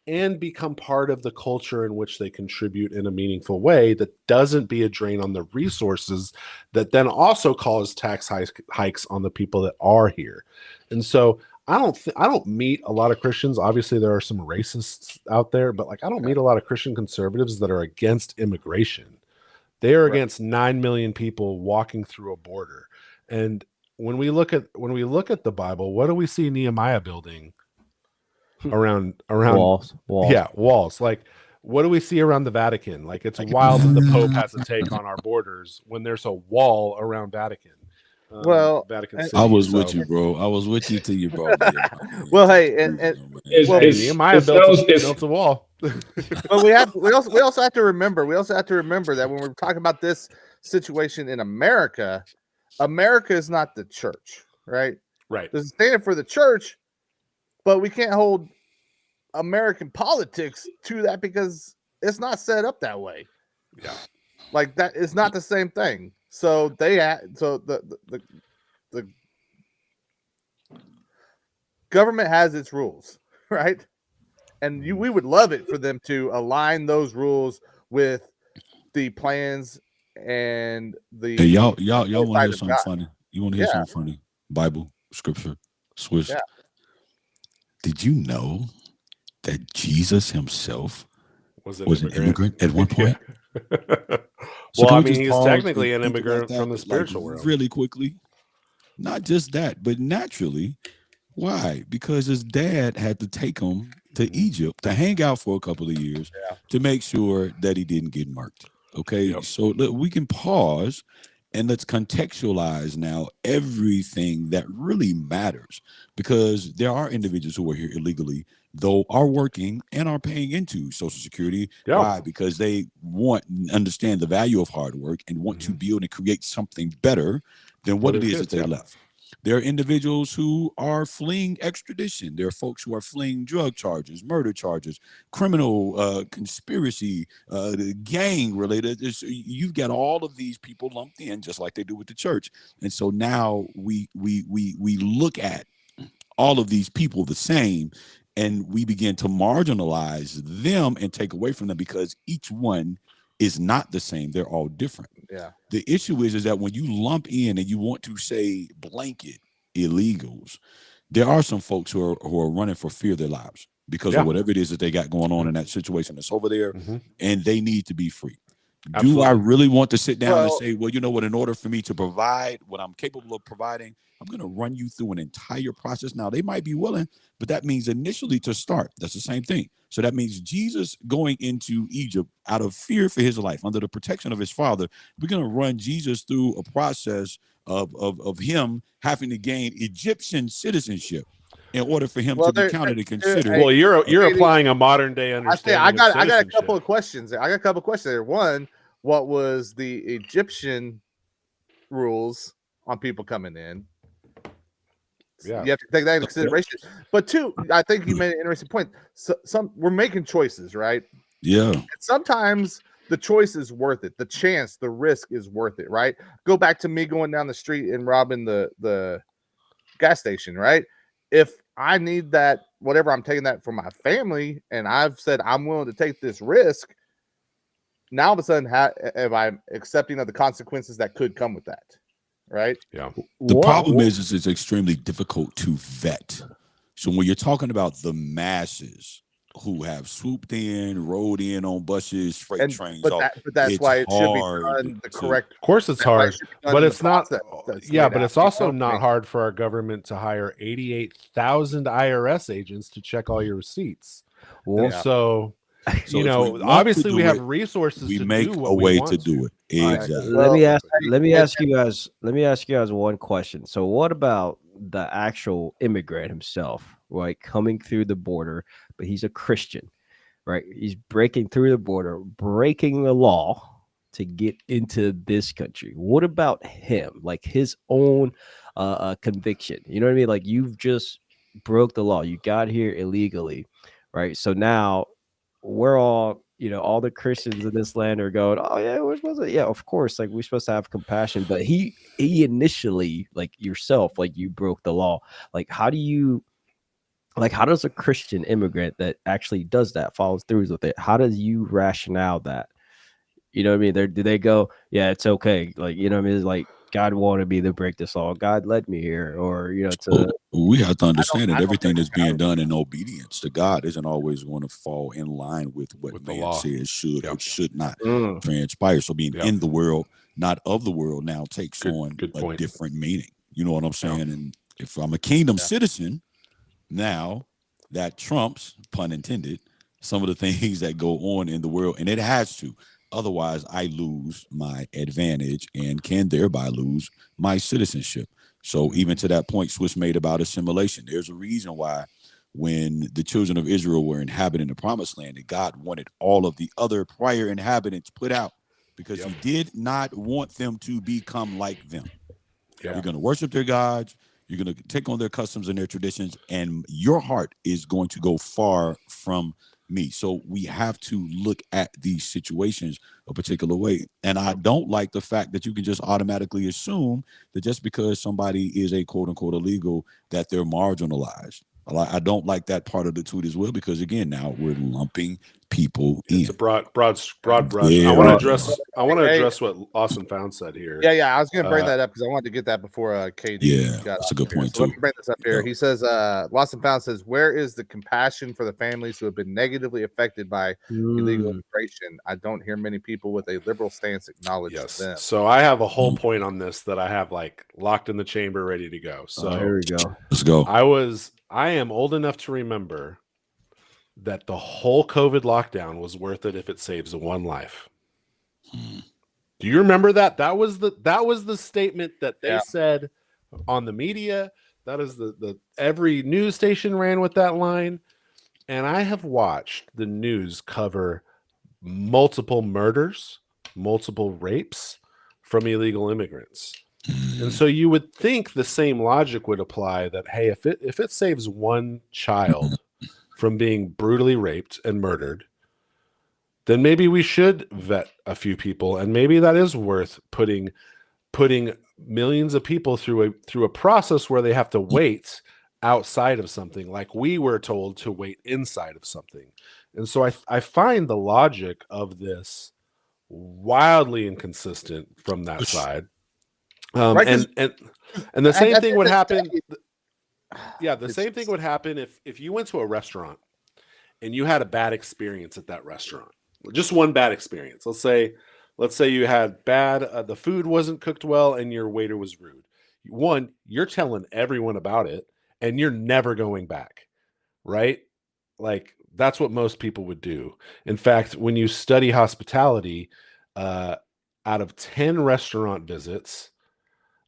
and become part of the culture in which they contribute in a meaningful way that doesn't be a drain on the resources that then also cause tax hikes on the people that are here. And so I don't meet a lot of Christians. Obviously, there are some racists out there, but like, I don't meet a lot of Christian conservatives that are against immigration. They are against 9 million people walking through a border. And when we look at the Bible, what do we see Nehemiah building around walls? Yeah, walls. Like, what do we see around the Vatican? Like, it's wild that the Pope has a take on our borders when there's a wall around Vatican. Well, Vatican and- City. I was So- with you, bro. I was with you till you brought me up. Well, hey, and It's- well, Hey, it's- Nehemiah it built, sounds- it's- built a wall. but we also have to remember that when we're talking about this situation in America, America is not the church, right? Right. There's a standard for the church, but we can't hold American politics to that because it's not set up that way. Yeah. Like that is not the same thing. So the government has its rules, right? And we would love it for them to align those rules with the plans and the Hey, y'all want to hear inside of something God. funny? You want to hear Yeah. something funny? Bible, scripture, Swiss. Yeah. Did you know that Jesus himself Was was an immigrant at one point? Well, can I we mean, just he's pause technically and an think about immigrant that, from the like, spiritual world. really quickly? Not just that, but naturally. Why? Because his dad had to take him to Egypt to hang out for a couple of years to make sure that he didn't get marked. Okay, Yep. so we can pause and let's contextualize now everything that really matters, because there are individuals who are here illegally, though are working and are paying into Social Security. Yeah. Why? Because they want and understand the value of hard work and want to build and create something better than what For it their is kids, that they yeah. left. There are individuals who are fleeing extradition. There are folks who are fleeing drug charges, murder charges, criminal conspiracy, gang related. You've got all of these people lumped in, just like they do with the church. And so now we look at all of these people the same, and we begin to marginalize them and take away from them because each one is not the same. They're all different. Yeah. The issue is that when you lump in and you want to say blanket illegals, there are some folks who are running for fear of their lives because of whatever it is that they got going on in that situation that's over there, and they need to be free. Absolutely. Do I really want to sit down and Well- say, well, you know what, in order for me to provide what I'm capable of providing, I'm going to run you through an entire process. Now, they might be willing, but that means initially to start. That's the same thing. So that means Jesus going into Egypt out of fear for his life, under the protection of his father. We're going to run Jesus through a process of him having to gain Egyptian citizenship in order for him to be counted and considered. Well, you're Maybe- applying a modern day I understanding. got of a couple citizenship. of questions. I got a couple of questions there. One, what was the Egyptian rules on people coming in? Yeah. You have to take that into consideration. But two, I think you made an interesting point. So, we're making choices, right? Yeah. And sometimes the choice is worth it. The chance, the risk is worth it, right? Go back to me going down the street and robbing the gas station, right? If I need that, whatever, I'm taking that for my family, and I've said I'm willing to take this risk. Now all of a sudden, am I accepting of the consequences that could come with that? Right? Yeah. The problem is it's extremely difficult to vet. So when you're talking about the masses who have swooped in, rode in on buses, freight trains, but that's it's why it should be hard done the to- correct. Of course, it's that's why it hard, should be done but in it's the not. process that's Yeah, laid but out, it's also you know? not hard for our government to hire 88,000 IRS agents to check all your receipts. Well, And so, So you if we know, want to obviously we do have it, resources we to make do what a we way want to do it. Exactly. let me ask Well, you guys one question. So what about the actual immigrant himself, right? Coming through the border, but he's a Christian, right? He's breaking through the border, breaking the law to get into this country. What about him? Like his own conviction. You know what I mean? Like you've just broke the law. You got here illegally, right? So now we're all, all the Christians in this land are going, oh yeah, we're supposed to, yeah, of course, like we're supposed to have compassion. But he initially, like yourself, like you broke the law. Like how does a Christian immigrant that actually does that, follows through with it, how does you rationale that? You know what I mean? Do they go, yeah, it's okay? Like, you know what I mean? It's like God wanted me to break this law. God led me here, or We have to understand I that don't everything think that's it's being God. done in obedience to God isn't always going to fall in line with what With the man law. says should Yeah. or should not Mm. transpire. So being Yeah. in the world, not of the world, now takes on Good a point. different meaning. You know what I'm saying? And if I'm a kingdom citizen, now that trumps, pun intended, some of the things that go on in the world, and it has to. Otherwise, I lose my advantage and can thereby lose my citizenship. So even to that point Swiss made about assimilation, there's a reason why when the children of Israel were inhabiting the promised land, that God wanted all of the other prior inhabitants put out because he did not want them to become like them. Yeah. You're going to worship their gods. You're going to take on their customs and their traditions, and your heart is going to go far from me. So we have to look at these situations a particular way. And I don't like the fact that you can just automatically assume that just because somebody is a quote unquote illegal, that they're marginalized. I don't like that part of the tweet as well, because again, now we're lumping people in. It's a broad brush. Yeah, I want to right. address what Austin Found said here. Yeah. I was going to bring that up because I wanted to get that before KD. That's a good point So too. let me bring this up here. He says, Lost and Found says, where is the compassion for the families who have been negatively affected by illegal immigration? I don't hear many people with a liberal stance acknowledge them. So I have a whole point on this that I have like locked in the chamber, ready to go. So here we go. Let's go. I am old enough to remember that the whole COVID lockdown was worth it if it saves one life. Do you remember that? That was the statement that they said on the media. That is the every news station ran with that line. And I have watched the news cover multiple murders, multiple rapes from illegal immigrants. And so you would think the same logic would apply that, hey, if it saves one child from being brutally raped and murdered, then maybe we should vet a few people, and maybe that is worth putting millions of people through a process where they have to wait outside of something like we were told to wait inside of something. And so I find the logic of this wildly inconsistent from that side. Right, and the same thing would happen. Yeah, the same thing would happen if you went to a restaurant and you had a bad experience at that restaurant. Just one bad experience. Let's say you had bad, the food wasn't cooked well and your waiter was rude. One, you're telling everyone about it and you're never going back, right? Like that's what most people would do. In fact, when you study hospitality, out of 10 restaurant visits,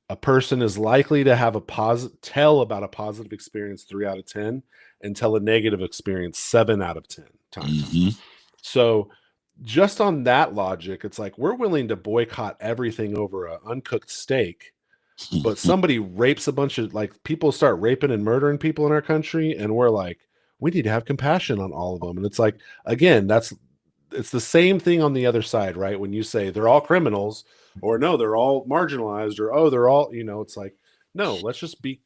a person is likely to have tell about a positive experience 3 out of 10 and tell a negative experience 7 out of 10 times. So just on that logic, it's like we're willing to boycott everything over an uncooked steak, but somebody rapes a bunch of people start raping and murdering people in our country, and we're like, we need to have compassion on all of them. And it's like, again, it's the same thing on the other side, right? When you say they're all criminals, or no, they're all marginalized, or oh, they're all, it's like, no, let's just be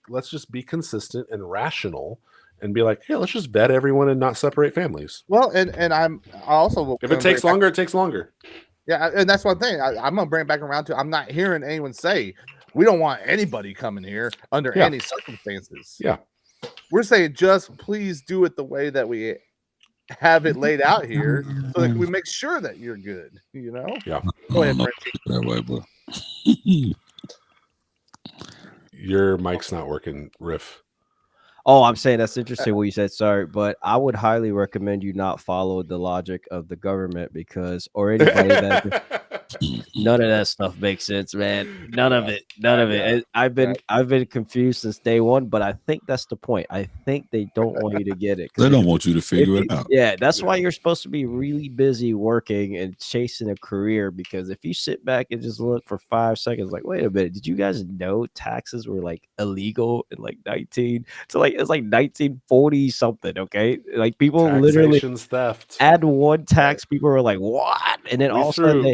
consistent and rational and be like, hey, let's just vet everyone and not separate families. Well, and I also if it takes longer, it takes longer. Yeah, and that's one thing. I'm gonna bring it back around to. I'm not hearing anyone say we don't want anybody coming here under any circumstances. Yeah, we're saying just please do it the way that we have it laid out here, so that we make sure that you're good. Yeah. Go ahead, that way, bro. Your mic's not working, Riff. Oh, I'm saying that's interesting what you said. Sorry, but I would highly recommend you not follow the logic of the government or anybody that none of that stuff makes sense, man. None of it. I've been confused since day one, but I think that's the point. I think they don't want you to get it. They don't want you to figure it out. Yeah, that's why you're supposed to be really busy working and chasing a career, because if you sit back and just look for 5 seconds, like, wait a minute, did you guys know taxes were illegal in it's like 1940 something, okay? Like people literally theft. Add one tax, people were like, what? And then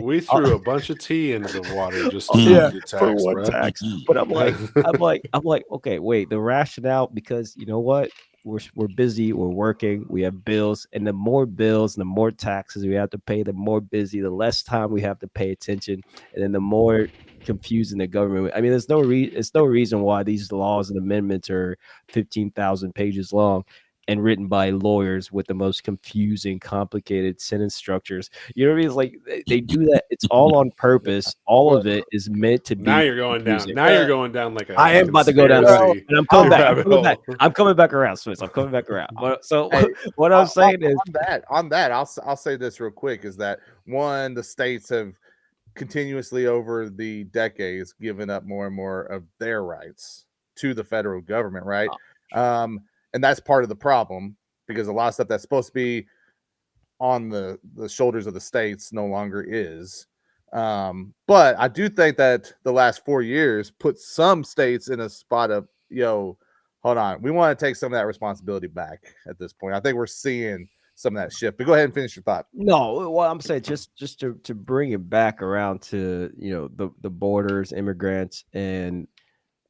we threw a bunch of tea into the water just to get tax, for one tax. But I'm like, okay, wait, the rationale, because you know what? We're busy, we're working, we have bills, and the more bills and the more taxes we have to pay, the more busy, the less time we have to pay attention, and then the more confusing the government. I mean, there's no reason why these laws and amendments are 15,000 pages long. and written by lawyers with the most confusing, complicated sentence structures. You know what I mean? It's like they do that. It's all on purpose. All of it is meant to be. Now you're going down. confusing. Now you're going down like a I am about to go down, conspiracy and I'm coming back. I'm rabbit coming back. hole. I'm coming back around, Swiss. I'm coming back around. So Hey, what I'm saying is, on that, I'll say this real quick is that one, the states have continuously over the decades given up more and more of their rights to the federal government, right? And that's part of the problem, because a lot of stuff that's supposed to be on the shoulders of the states no longer is. But I do think that the last 4 years put some states in a spot of, hold on, we want to take some of that responsibility back at this point. I think we're seeing some of that shift. But go ahead and finish your thought. no, what I'm saying, just to bring it back around to the borders, immigrants, and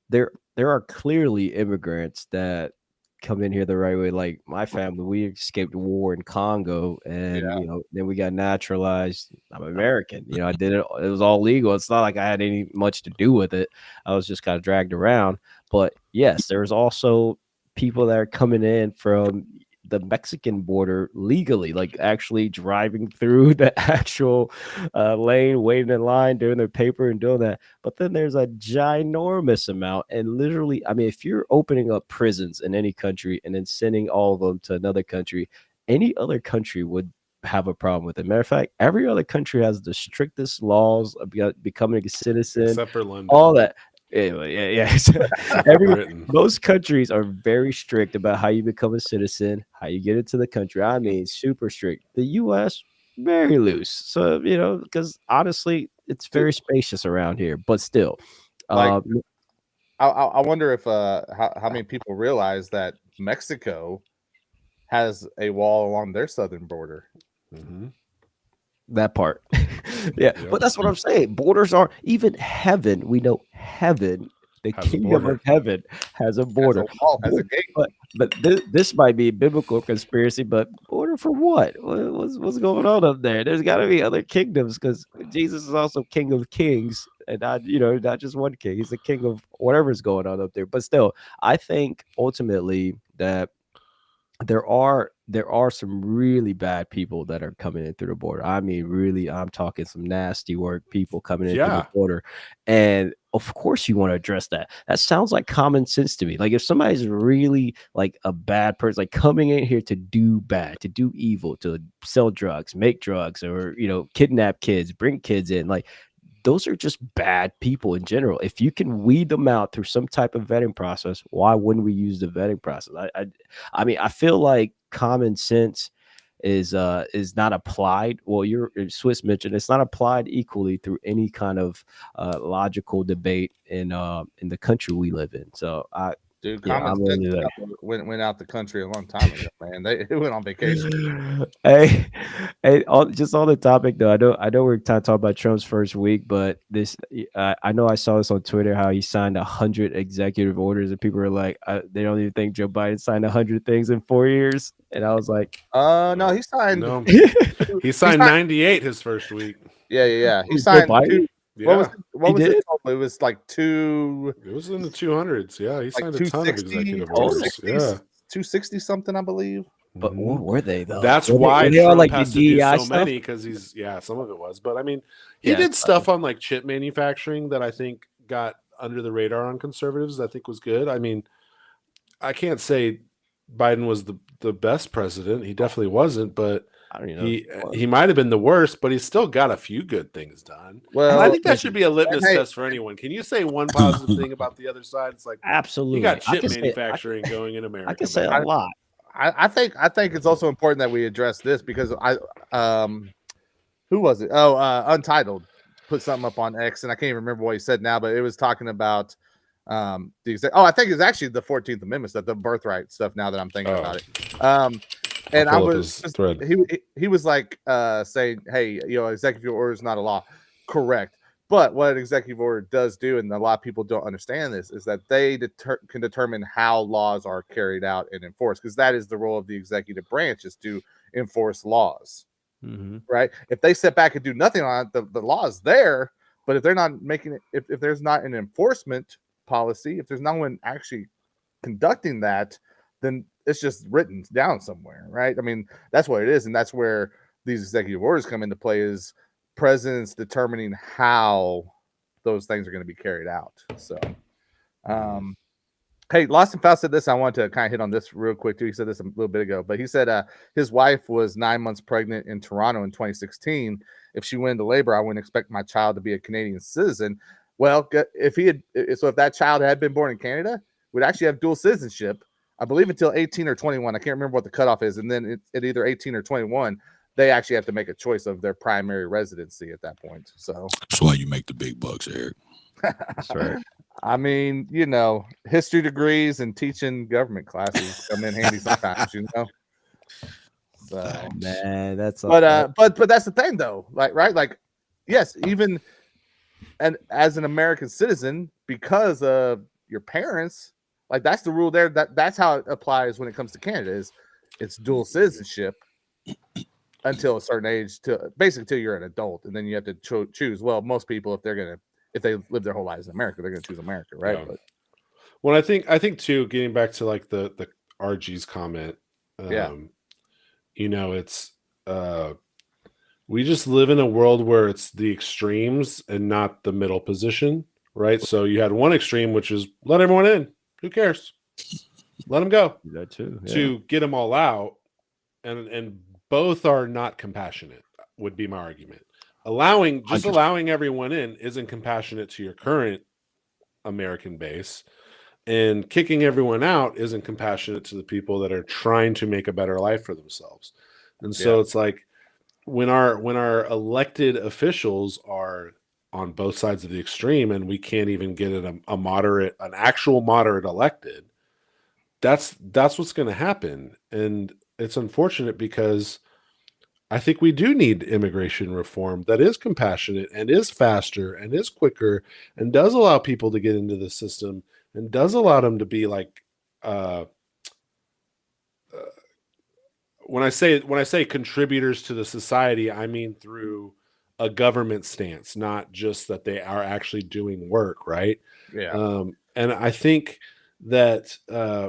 there are clearly immigrants that come in here the right way. Like my family, we escaped war in Congo, and then we got naturalized. I'm American. I did it. It was all legal. It's not like I had any much to do with it. I was just kind of dragged around. But yes, there's also people that are coming in from the Mexican border legally, like actually driving through the actual lane, waiting in line, doing their paper and doing that. But then there's a ginormous amount. And literally, I mean, if you're opening up prisons in any country and then sending all of them to another country, any other country would have a problem with it. Matter of fact, every other country has the strictest laws about becoming a citizen, except for London. all that. Anyway, yeah. Most countries are very strict about how you become a citizen, how you get into the country. I mean, super strict. The U.S. very loose. So because honestly, it's very spacious around here. But still, I wonder if how many people realize that Mexico has a wall along their southern border. Mm-hmm. That part. Yeah, but that's what I'm saying. Borders are even heaven. We know heaven, the kingdom of heaven, has a border. Has a wall, has a gate. But this might be a biblical conspiracy. But border for what? What's going on up there? There's got to be other kingdoms, because Jesus is also King of Kings, and not just one king. He's the king of whatever's going on up there. But still, I think ultimately that there are some really bad people that are coming in through the border. I mean, really, I'm talking some nasty work people coming in through the border. And of course you want to address that. That sounds like common sense to me. Like if somebody's really like a bad person, like coming in here to do bad, to do evil, to sell drugs, make drugs, or, kidnap kids, bring kids in, like those are just bad people in general. If you can weed them out through some type of vetting process, why wouldn't we use the vetting process? I mean, I feel like common sense is not applied. Well, Swiss mentioned it's not applied equally through any kind of logical debate in the country we live in. So Dude, common sense went out the country a long time ago, man. They went on vacation. Hey, just on the topic though, I know we're talking about Trump's first week, but I know I saw this on Twitter how he signed 100 executive orders, and people are like, they don't even think Joe Biden signed 100 things in 4 years, and I was like, no, he signed. No. He signed 98 his first week. Yeah. He signed. Yeah. What was it? It was like two. It was in the 200s. Yeah, he signed like a ton of executive orders. 260 something, I believe. But what were they though? That's why Trump has to do so many, because some of it was. But I mean, he did stuff on like chip manufacturing that I think got under the radar on conservatives. I think was good. I mean, I can't say Biden was the best president. He definitely wasn't, but he might have been the worst, but he's still got a few good things done. Well, and I think that should be a litmus test for anyone. Can you say one positive thing about the other side? It's like, absolutely, you got chip manufacturing going in America. I can say a lot. I think it's also important that we address this, because who was it? Untitled put something up on X, and I can't even remember what he said now, but it was talking about I think it's actually the 14th Amendment stuff, the birthright stuff, now that I'm thinking about it. And he was like saying, hey, executive order is not a law. Correct. But what an executive order does do, and a lot of people don't understand this, is that they can determine how laws are carried out and enforced, because that is the role of the executive branch, is to enforce laws. Mm-hmm. Right? If they sit back and do nothing on it, the law is there, but if they're not making it, if there's not an enforcement policy, if there's no one actually conducting that, then it's just written down somewhere, right? I mean, that's what it is, and that's where these executive orders come into play, is presidents determining how those things are going to be carried out. So hey, Lost and Found said this. I want to kind of hit on this real quick too. He said this a little bit ago, but he said his wife was 9 months pregnant in Toronto in 2016. If she went into labor, I wouldn't expect my child to be a Canadian citizen. Well, if that child had been born in Canada, we'd actually have dual citizenship, I believe, until 18 or 21. I can't remember what the cutoff is. And then at either 18 or 21, they actually have to make a choice of their primary residency at that point. So that's why you make the big bucks, Eric. That's right. I mean, history degrees and teaching government classes come in handy sometimes, So Man, that's but that's the thing though, right? Like, yes, even and as an American citizen, because of your parents, like that's the rule there. That's how it applies when it comes to Canada. Is it's dual citizenship until a certain age, basically till you're an adult, and then you have to choose. Well, most people, if they live their whole lives in America, they're going to choose America, right? Yeah. But, well, I think too, getting back to like the RG's comment, it's we just live in a world where it's the extremes and not the middle position, right? So you had one extreme, which is let everyone in. Who cares? Let them go. That too. Yeah. To get them all out, and both are not compassionate. Would be my argument. Allowing everyone in isn't compassionate to your current American base, and kicking everyone out isn't compassionate to the people that are trying to make a better life for themselves. And so it's like when our elected officials are on both sides of the extreme, and we can't even get an actual moderate elected, that's what's going to happen. And it's unfortunate because I think we do need immigration reform that is compassionate and is faster and is quicker and does allow people to get into the system and does allow them to be like, when I say contributors to the society, I mean through a government stance, not just that they are actually doing work, right? Yeah. And I think that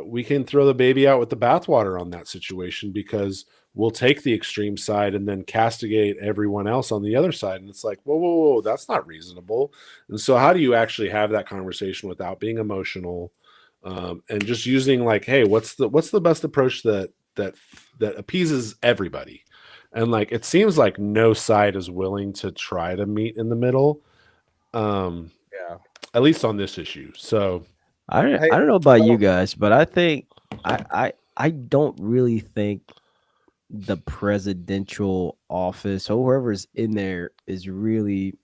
we can throw the baby out with the bathwater on that situation, because we'll take the extreme side and then castigate everyone else on the other side. And it's like, whoa, that's not reasonable. And so how do you actually have that conversation without being emotional, and just using like, hey, what's the best approach that appeases everybody? And like, it seems like no side is willing to try to meet in the middle. At least on this issue. So I don't know about you guys, but I think I don't really think the presidential office or whoever's in there is really,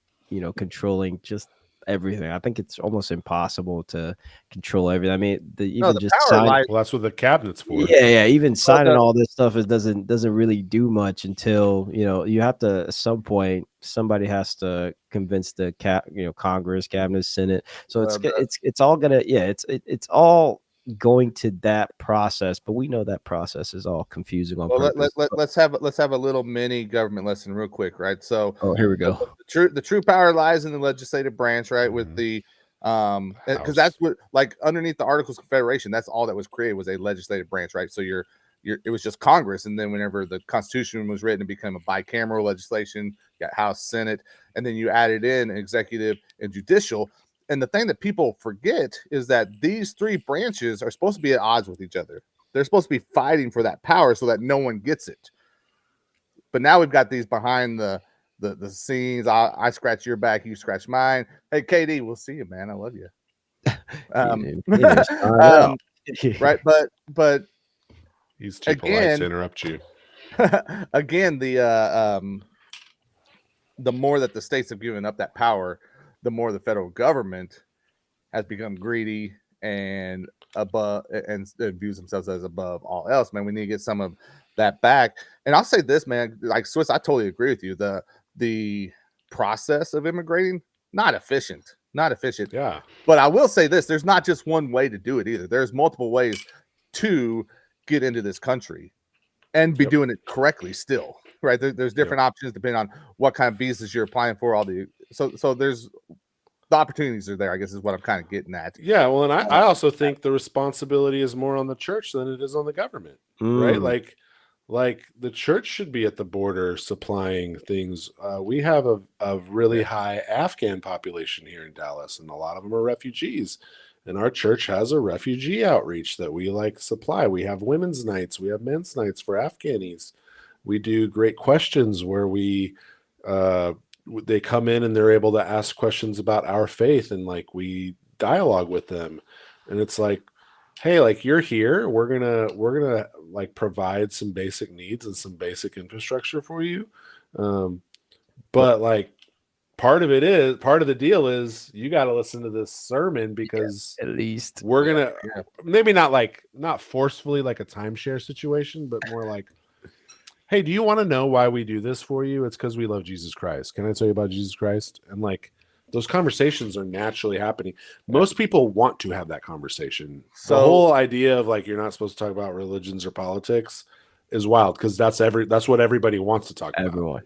controlling just everything. I think it's almost impossible to control everything. I mean, well, that's what the cabinet's for. Yeah. Even signing all this stuff doesn't really do much until you have to, at some point, somebody has to convince the Congress, cabinet, Senate. So it's all gonna it's all going to that process, but we know that process is all confusing on purpose. Let's have a little mini government lesson real quick, right? So here we go. The true power lies in the legislative branch, right? With the because that's what, like, underneath the Articles of Confederation, that's all that was created, was a legislative branch, right? So it was just Congress, and then whenever the Constitution was written, it became a bicameral legislation. You got House, Senate, and then you added in executive and judicial. And the thing that people forget is that these three branches are supposed to be at odds with each other. They're supposed to be fighting for that power so that no one gets it. But now we've got these behind the scenes. I scratch your back, you scratch mine. Hey, KD, we'll see you, man. I love you. Right, but he's too polite to interrupt you. Again, the more that the states have given up that power, the more the federal government has become greedy and above, and views themselves as above all else. Man, we need to get some of that back. And I'll say this, man, like Swiss, I totally agree with you. The process of immigrating, not efficient. Yeah. But I will say this, there's not just one way to do it either. There's multiple ways to get into this country and be doing it correctly still. Right. There's different options depending on what kind of visas you're applying for. So there's the opportunities are there, I guess is what I'm kind of getting at. Yeah, well, and I also think the responsibility is more on the church than it is on the government, right? Like the church should be at the border supplying things. We have a really high Afghan population here in Dallas, and a lot of them are refugees. And our church has a refugee outreach that we like supply. We have women's nights, we have men's nights for Afghanis. We do great questions where they come in and they're able to ask questions about our faith, and like we dialogue with them. And it's like, hey, like you're here, we're gonna like provide some basic needs and some basic infrastructure for you. But like part of the deal is you got to listen to this sermon, because at least we're gonna maybe not forcefully like a timeshare situation, but more like, hey, do you want to know why we do this for you? It's because we love Jesus Christ. Can I tell you about Jesus Christ? And like those conversations are naturally happening. Most people want to have that conversation. So the whole idea of like you're not supposed to talk about religions or politics is wild, because that's what everybody wants to talk about. Everyone.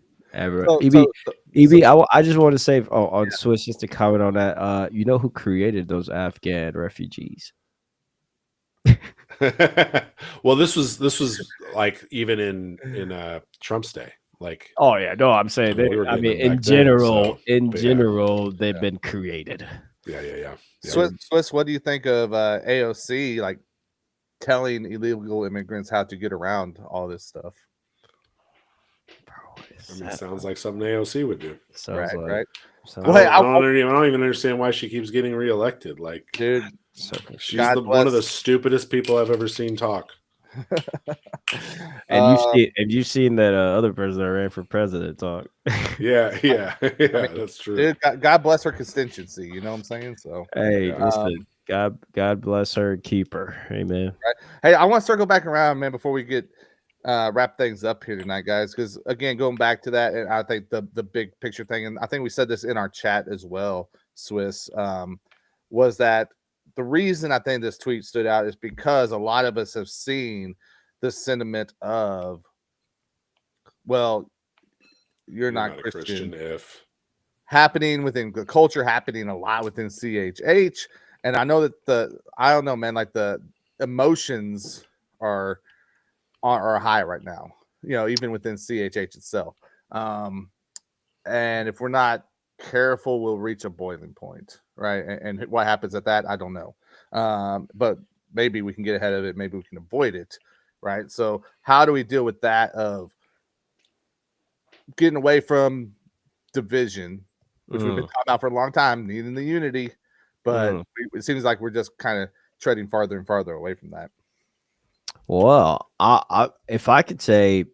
I just want to say on Swiss, just to comment on that. You know who created those Afghan refugees? Well, this was like even in Trump's day. Like, oh yeah, no, I'm saying in general, they've been created. Yeah. Swiss, what do you think of AOC like telling illegal immigrants how to get around all this stuff? It sounds like something AOC would do. Right. I don't even understand why she keeps getting reelected. Like, dude, she's one of the stupidest people I've ever seen talk. And you've seen that other person that ran for president talk. Yeah, that's true. Dude, God bless her constituency. You know what I'm saying? So hey, listen, God bless her and keep her. Amen. Right. Hey, I want to circle back around, man, before we get wrap things up here tonight, guys, because again, going back to that, and I think the big picture thing, and I think we said this in our chat as well, Swiss, was that the reason I think this tweet stood out is because a lot of us have seen the sentiment of, well, you're not Christian if happening within the culture, happening a lot within CHH. And I know that I don't know, man, like the emotions are high right now, you know, even within CHH itself. And if we're not careful, we'll reach a boiling point, right? And what happens at that, I don't know. But maybe we can get ahead of it. Maybe we can avoid it, right? So how do we deal with that of getting away from division, which we've been talking about for a long time, needing the unity, but it seems like we're just kind of treading farther and farther away from that. Well, if I could say,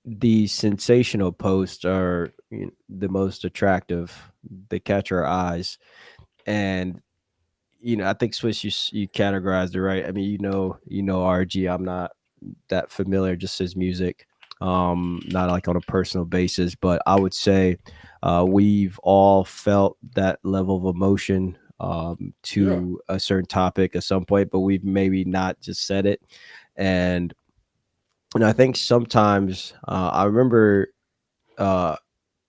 the sensational posts are the most attractive. They catch our eyes, and I think Swiss, you categorized it right. I mean, you know, RG. I'm not that familiar, just his music, not like on a personal basis, but I would say we've all felt that level of emotion to a certain topic at some point, but we've maybe not just said it. And I think sometimes I remember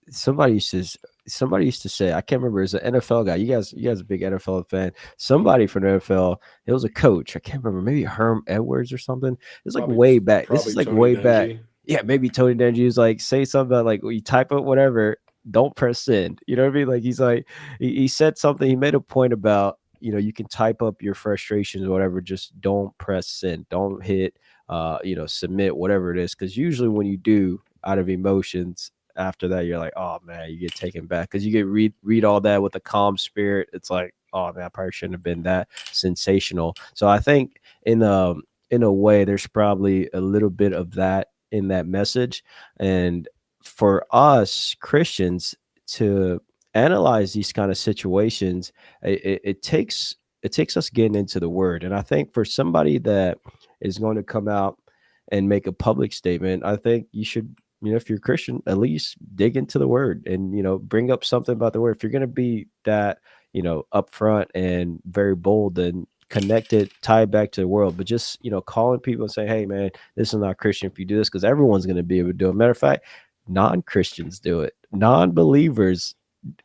somebody used to say, I can't remember, it's an NFL guy. You guys are a big NFL fan. Somebody from the NFL, it was a coach. I can't remember, maybe Herm Edwards or something. It's like way back. This is like way back. Yeah, maybe Tony Dungy was like, say something about like, you type up whatever, don't press send. You know what I mean? Like, he's like, he said something, he made a point about, you can type up your frustrations or whatever, just don't press send, don't hit submit, whatever it is, because usually when you do, out of emotions, after that you're like, oh man, you get taken back, because you get read all that with a calm spirit. It's like, oh man, I probably shouldn't have been that sensational. So I think in a way there's probably a little bit of that in that message. And for us Christians to analyze these kind of situations, it takes us getting into the word. And I think for somebody that is going to come out and make a public statement, I think you should, if you're a Christian, at least dig into the word and, bring up something about the word. If you're going to be that, upfront and very bold, and connect it, tie it back to the world, but just, calling people and say, hey man, this is not Christian if you do this, because everyone's going to be able to do it. Matter of fact, non-Christians do it. Non-believers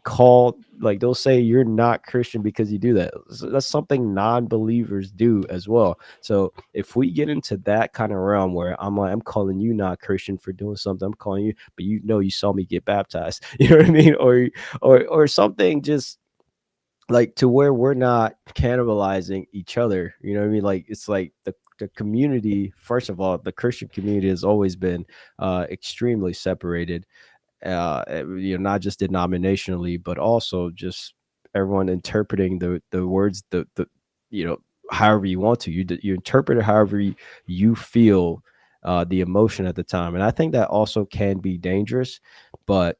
call, like they'll say you're not Christian because you do that. So that's something non-believers do as well. So if we get into that kind of realm where I'm like, I'm calling you not Christian for doing something, I'm calling you, but you know, you saw me get baptized, you know what I mean? Or something just like to where we're not cannibalizing each other, you know what I mean? Like it's like the community, first of all, the Christian community has always been extremely separated, not just denominationally, but also just everyone interpreting the words, the however you want to. You interpret it however you feel the emotion at the time, and I think that also can be dangerous. But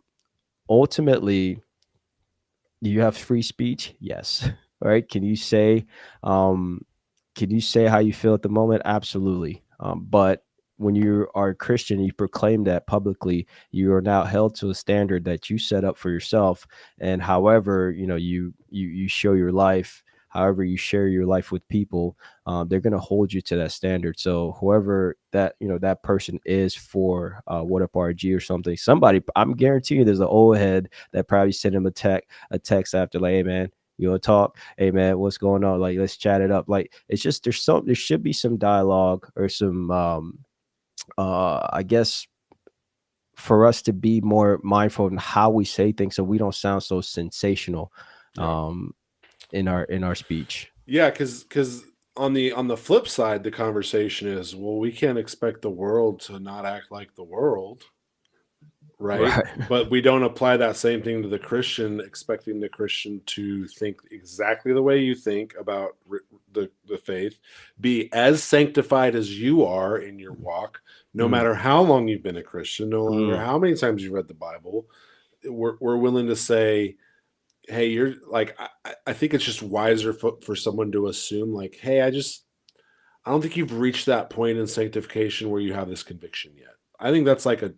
ultimately, you have free speech, yes. Right? Can you say how you feel at the moment? Absolutely. But when you are a Christian, you proclaim that publicly, you are now held to a standard that you set up for yourself. And however, you show your life, however you share your life with people, they're going to hold you to that standard. So whoever that person is for What Up RG or somebody, I'm guaranteeing there's an old head that probably sent him a text after, like, hey man, you want to talk? Hey man, what's going on? Like, let's chat it up. Like, it's just there should be some dialogue or some I guess, for us to be more mindful in how we say things so we don't sound so sensational in our speech. Yeah, because on the flip side, the conversation is, well, we can't expect the world to not act like the world. Right. But we don't apply that same thing to the Christian, expecting the Christian to think exactly the way you think about the faith, be as sanctified as you are in your walk, no matter how long you've been a Christian, no matter how many times you've read the Bible. We're willing to say, hey, you're like, I think it's just wiser for someone to assume, like, hey, I don't think you've reached that point in sanctification where you have this conviction yet. I think that's like a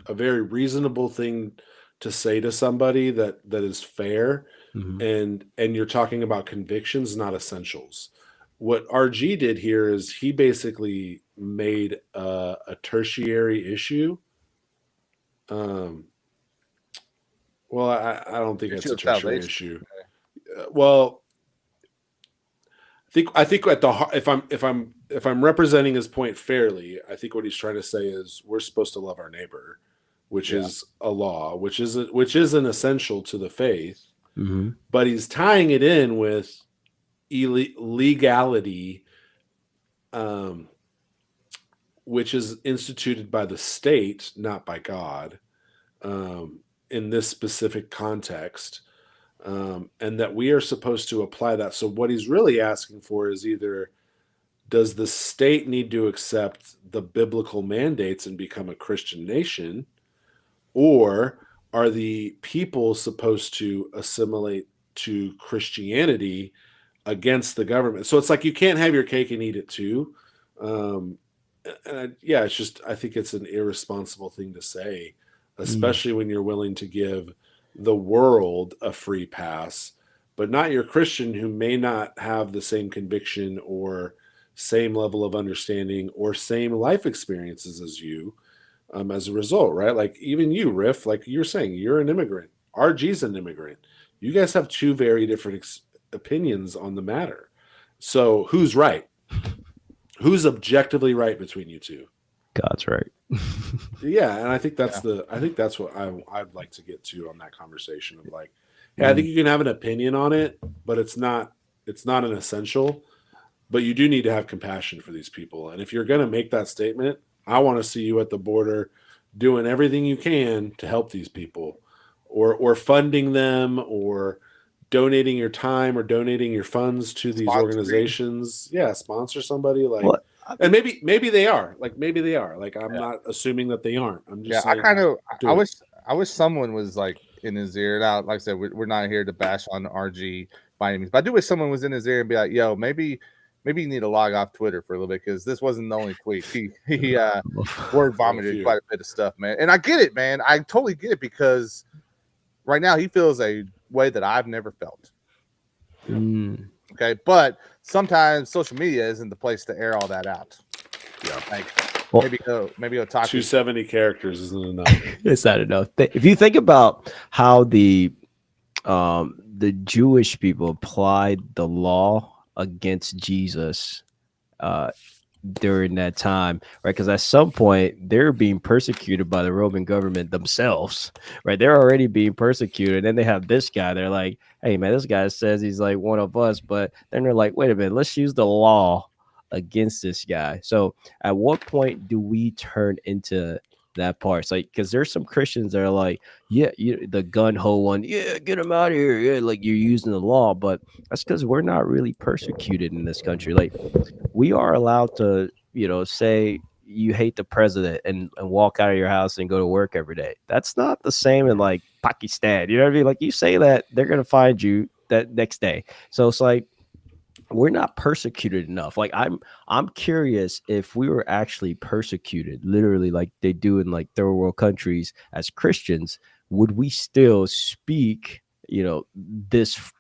very reasonable thing to say to somebody that is fair. And you're talking about convictions, not essentials. What RG did here is he basically made a tertiary issue. Well, I don't think it's a tertiary issue. Well, I think at the heart, if I'm representing his point fairly, I think what he's trying to say is we're supposed to love our neighbor, which is a law, which is an essential to the faith. But he's tying it in with legality, which is instituted by the state, not by God, in this specific context, and that we are supposed to apply that. So what he's really asking for is either, does the state need to accept the biblical mandates and become a Christian nation, or are the people supposed to assimilate to Christianity against the government? So it's like you can't have your cake and eat it too. It's just, I think it's an irresponsible thing to say, especially when you're willing to give the world a free pass, but not your Christian, who may not have the same conviction or same level of understanding or same life experiences as you. As a result, right? Like even you, Riff, like you're saying, you're an immigrant. RG's an immigrant. You guys have two very different opinions on the matter. So who's right? Who's objectively right between you two? God's right. Yeah, and I think that's what I'd like to get to on that conversation of like, hey, I think you can have an opinion on it, but it's not an essential. But you do need to have compassion for these people. And if you're going to make that statement, I want to see you at the border doing everything you can to help these people, or funding them, or donating your time or donating your funds to these organizations. Yeah, sponsor somebody, like, and maybe they are. Like, I'm not assuming that they aren't. I'm just saying, I wish someone was like in his ear. Now, like I said, we're not here to bash on RG by any means, but I do wish someone was in his ear and be like, yo, maybe you need to log off Twitter for a little bit, because this wasn't the only tweet. He word vomited quite a bit of stuff, man. And I get it, man. I totally get it, because right now he feels a way that I've never felt. Okay, but sometimes social media isn't the place to air all that out. Yeah, like maybe go talk. 270 characters isn't enough. It's not enough. If you think about how the the Jewish people applied the law against Jesus during that time, right? Because at some point they're being persecuted by the Roman government themselves, right? They're already being persecuted. And then they have this guy. They're like, hey, man, this guy says he's like one of us. But then they're like, wait a minute, let's use the law against this guy. So at what point do we turn into that part? It's like, because there's some Christians that are like, yeah, the gun ho one, yeah, get him out of here. Yeah, like you're using the law. But that's because we're not really persecuted in this country. Like, we are allowed to, say you hate the president and walk out of your house and go to work every day. That's not the same in like Pakistan. You know what I mean? Like you say that, they're going to find you that next day. So it's like, we're not persecuted enough. Like I'm curious if we were actually persecuted, literally like they do in like third world countries as Christians, would we still speak, this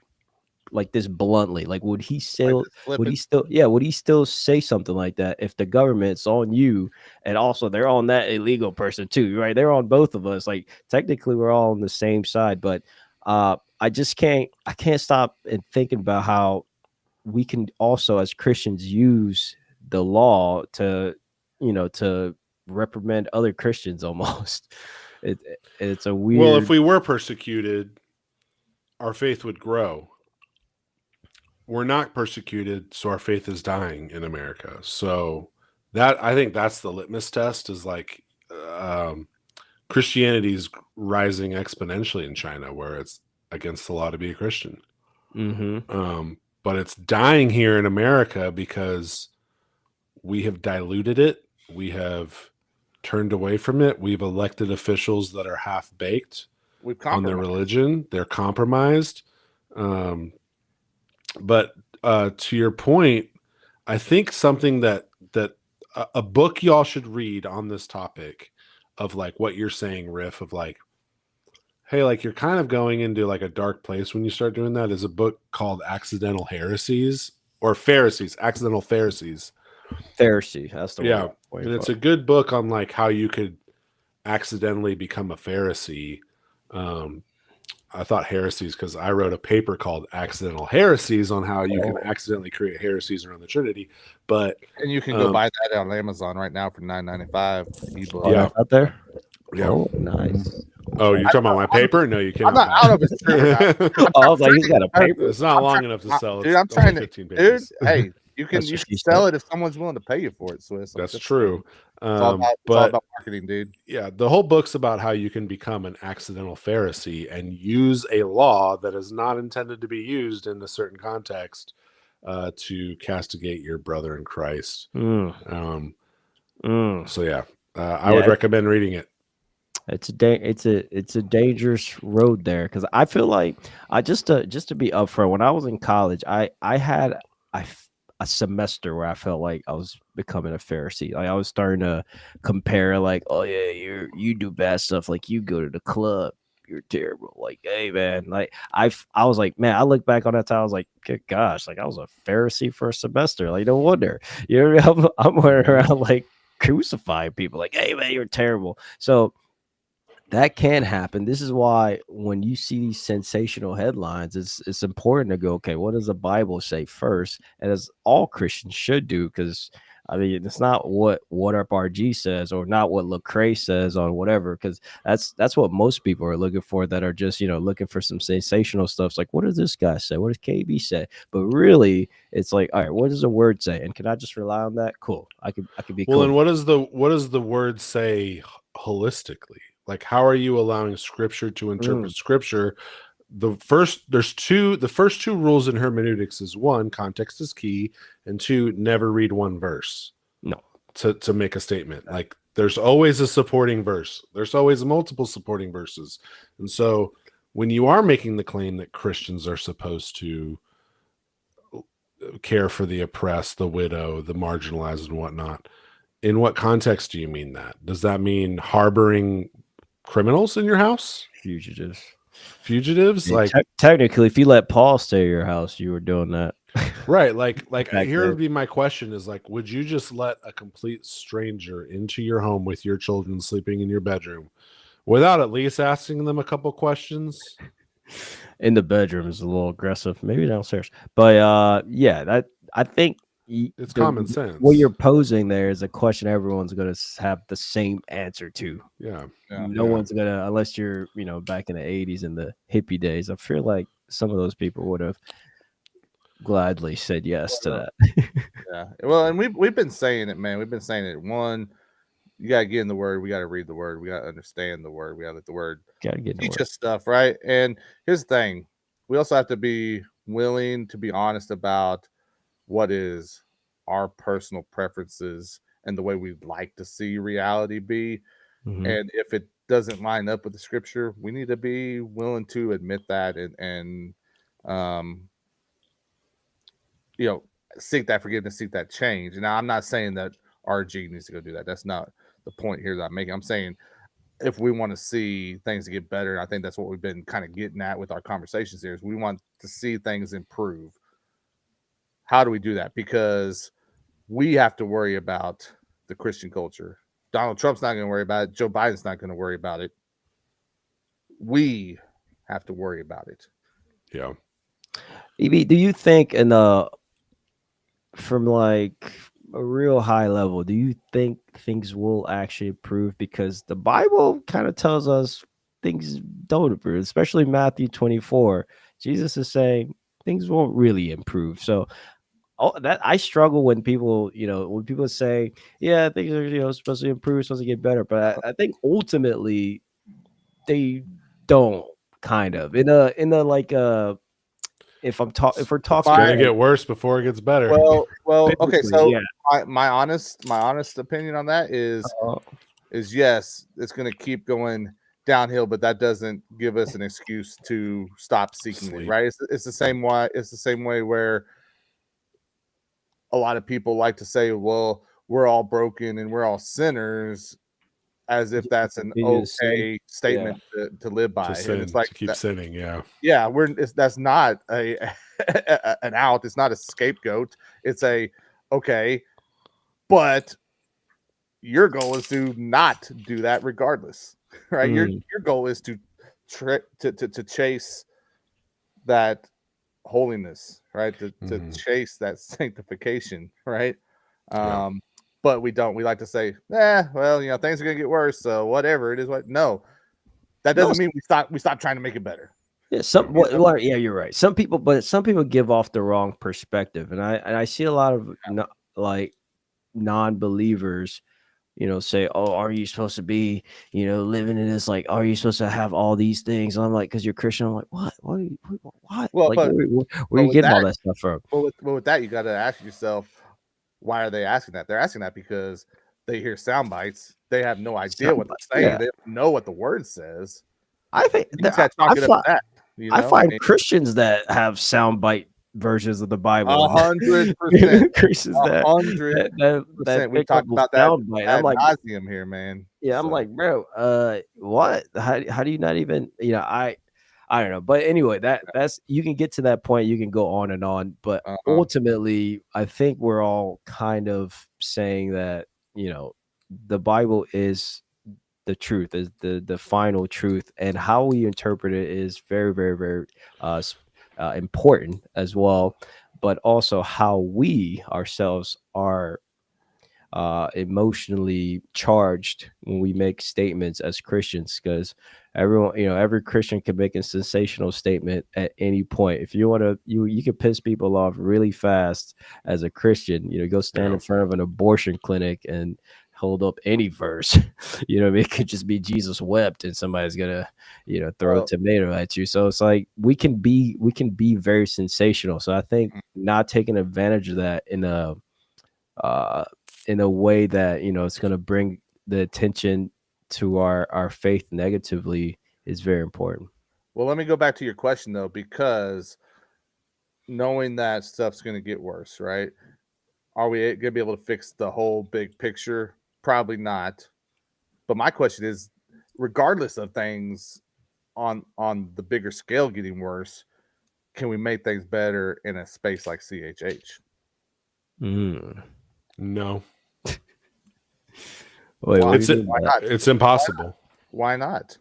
like this bluntly? Like would he still would he still say something like that if the government's on you and also they're on that illegal person too, right? They're on both of us. Like technically we're all on the same side, but I can't stop and thinking about how we can also as Christians use the law to to reprimand other Christians almost. It's a weird. Well, if we were persecuted, our faith would grow. We're not persecuted, so our faith is dying in America. So that, I think that's the litmus test, is like Christianity is rising exponentially in China, where it's against the law to be a Christian. But it's dying here in America because we have diluted it. We have turned away from it. We've elected officials that are half-baked on their religion. They're compromised. But to your point, I think something that a book y'all should read on this topic of like what you're saying, Riff, of like, hey, like you're kind of going into like a dark place when you start doing that, is a book called Accidental Heresies or Pharisees, Accidental Pharisees. Pharisee, that's the yeah. And it's a good book on like how you could accidentally become a Pharisee. I thought heresies because I wrote a paper called Accidental Heresies on how you can accidentally create heresies around the Trinity. And you can go buy that on Amazon right now for $9.95 ebook. Yeah, out there. Yeah. Oh, nice. Oh, you're talking about my paper? No, you can't. I don't know if it's true or not. I was like, he's got a paper. It's not long enough to sell. Dude, I'm trying to. 15 Dude, pages. hey, you can sell it if someone's willing to pay you for it. Swiss. That's true. It's all about marketing, dude. Yeah, the whole book's about how you can become an accidental Pharisee and use a law that is not intended to be used in a certain context to castigate your brother in Christ. So yeah, I would recommend reading it. It's a dangerous road there, because I feel like just to be upfront, when I was in college, I had a semester where I felt like I was becoming a Pharisee. Like I was starting to compare, like, oh yeah, you do bad stuff, like you go to the club, you're terrible. Like, hey man, like I was like, man, I look back on that time, I was like, good gosh, like I was a Pharisee for a semester. Like no wonder, I'm running around like crucifying people. Like, hey man, you're terrible. So that can happen. This is why when you see these sensational headlines, it's important to go, okay, what does the Bible say first? And as all Christians should do, because I mean, it's not what Up RG says or not what Lecrae says on whatever, because that's what most people are looking for, that are just, looking for some sensational stuff. It's like, what does this guy say? What does KB say? But really, it's like, all right, what does the word say? And can I just rely on that? Cool. I could be cool. Well, and what does the word say holistically? Like, how are you allowing Scripture to interpret Scripture? The first two rules in hermeneutics is, one, context is key, and two, never read one verse. No, to make a statement. Like, there's always a supporting verse. There's always multiple supporting verses. And so when you are making the claim that Christians are supposed to care for the oppressed, the widow, the marginalized, and whatnot, in what context do you mean that? Does that mean harboring criminals in your house? Fugitives? Like, technically, if you let Paul stay at your house, you were doing that. Right. Like here would be my question is, like, would you just let a complete stranger into your home with your children sleeping in your bedroom without at least asking them a couple questions? In the bedroom is a little aggressive, maybe downstairs. But yeah, that I think It's common sense. What you're posing there is a question everyone's going to have the same answer to. Yeah. No one's gonna, unless you're, back in the 80s in the hippie days. I feel like some of those people would have gladly said yes to that. Yeah. Well, and we've been saying it, man. We've been saying it. One, you gotta get in the word. We gotta read the word. We gotta understand the word. We gotta let the word teach us stuff, right? And here's the thing: we also have to be willing to be honest about what is our personal preferences and the way we'd like to see reality be. Mhm. And if it doesn't line up with the scripture, we need to be willing to admit that and seek that forgiveness, seek that change. Now, I'm not saying that RG needs to go do that. That's not the point here that I'm making. I'm saying if we want to see things get better, and I think that's what we've been kind of getting at with our conversations here, is we want to see things improve. How do we do that? Because we have to worry about the Christian culture. Donald Trump's not going to worry about it. Joe Biden's not going to worry about it. We have to worry about it. Yeah. EB, do you think from like a real high level, do you think things will actually improve? Because the Bible kind of tells us things don't improve, especially Matthew 24. Jesus is saying things won't really improve. So that I struggle when people, when people say, yeah, things are, supposed to improve, supposed to get better. But I think ultimately they don't, kind of in a like if we're talking, It's gonna get worse before it gets better. Well, okay. So yeah. my honest opinion on that is yes, it's going to keep going downhill, but that doesn't give us an excuse to stop seeking it, right? It's the same way. It's the same way where a lot of people like to say, "Well, we're all broken and we're all sinners," as if that's an okay statement to live by. And it's like to keep sinning. Yeah. Yeah, that's not an out. It's not a scapegoat. It's okay, but your goal is to not do that regardless, right? Your goal is to chase that holiness, right? To chase that sanctification, right? But we don't. We like to say, well, things are gonna get worse, so whatever it is. No, that doesn't mean we stop trying to make it better. Yeah, yeah, you're right. Some people give off the wrong perspective, and I see a lot of non-believers, say, "Oh, are you supposed to be, living in this? Like, are you supposed to have all these things?" And I'm like, "Because you're Christian." I'm like, "What? What? Well, like, where are you getting all that stuff from?" Well, with that, you got to ask yourself, why are they asking that? They're asking that because they hear sound bites. They have no idea what they're saying. Yeah. They don't know what the word says. I think I find Christians that have soundbite versions of the Bible. 100%. Christians that we talked about that ad nauseum here, man. Yeah, I'm like, bro, what? How do you not even? I don't know. But anyway, that's you can get to that point. You can go on and on. But ultimately, I think we're all kind of saying that the Bible is the truth, is the final truth, and how we interpret it is very, very, very important as well. But also how we ourselves are emotionally charged when we make statements as Christians, because everyone, every Christian can make a sensational statement at any point. If you want to, you can piss people off really fast as a Christian. Go stand in front of an abortion clinic and hold up any verse. It could just be Jesus wept, and somebody's gonna, throw a tomato at you. So it's like we can be very sensational. So I think not taking advantage of that in a way that it's going to bring the attention to our faith negatively is very important. Well, let me go back to your question though, because knowing that stuff's going to get worse, right? Are we going to be able to fix the whole big picture? Probably not. But my question is, regardless of things on the bigger scale getting worse, can we make things better in a space like CHH? No. Wait, it's impossible. Why not?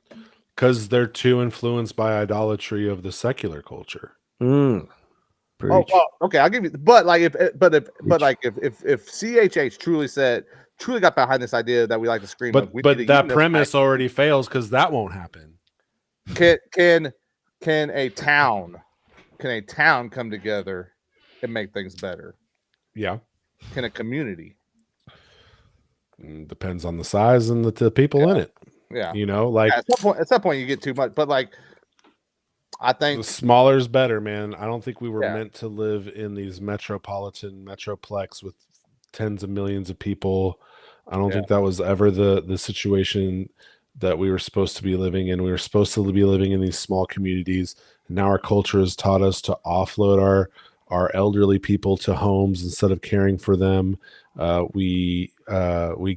Because they're too influenced by idolatry of the secular culture. Mm. Oh, well, okay, I'll give you. But like, if CHH truly got behind this idea that we like to scream, But that premise already fails because that won't happen. Can a town come together and make things better? Yeah. Can a community? Depends on the size and the people in it. Yeah. You know, like at some point you get too much, but like I think the smaller is better, man. I don't think we were meant to live in these metroplex with tens of millions of people. I don't think that was ever the situation that we were supposed to be living in. We were supposed to be living in these small communities. And now our culture has taught us to offload our elderly people to homes instead of caring for them. We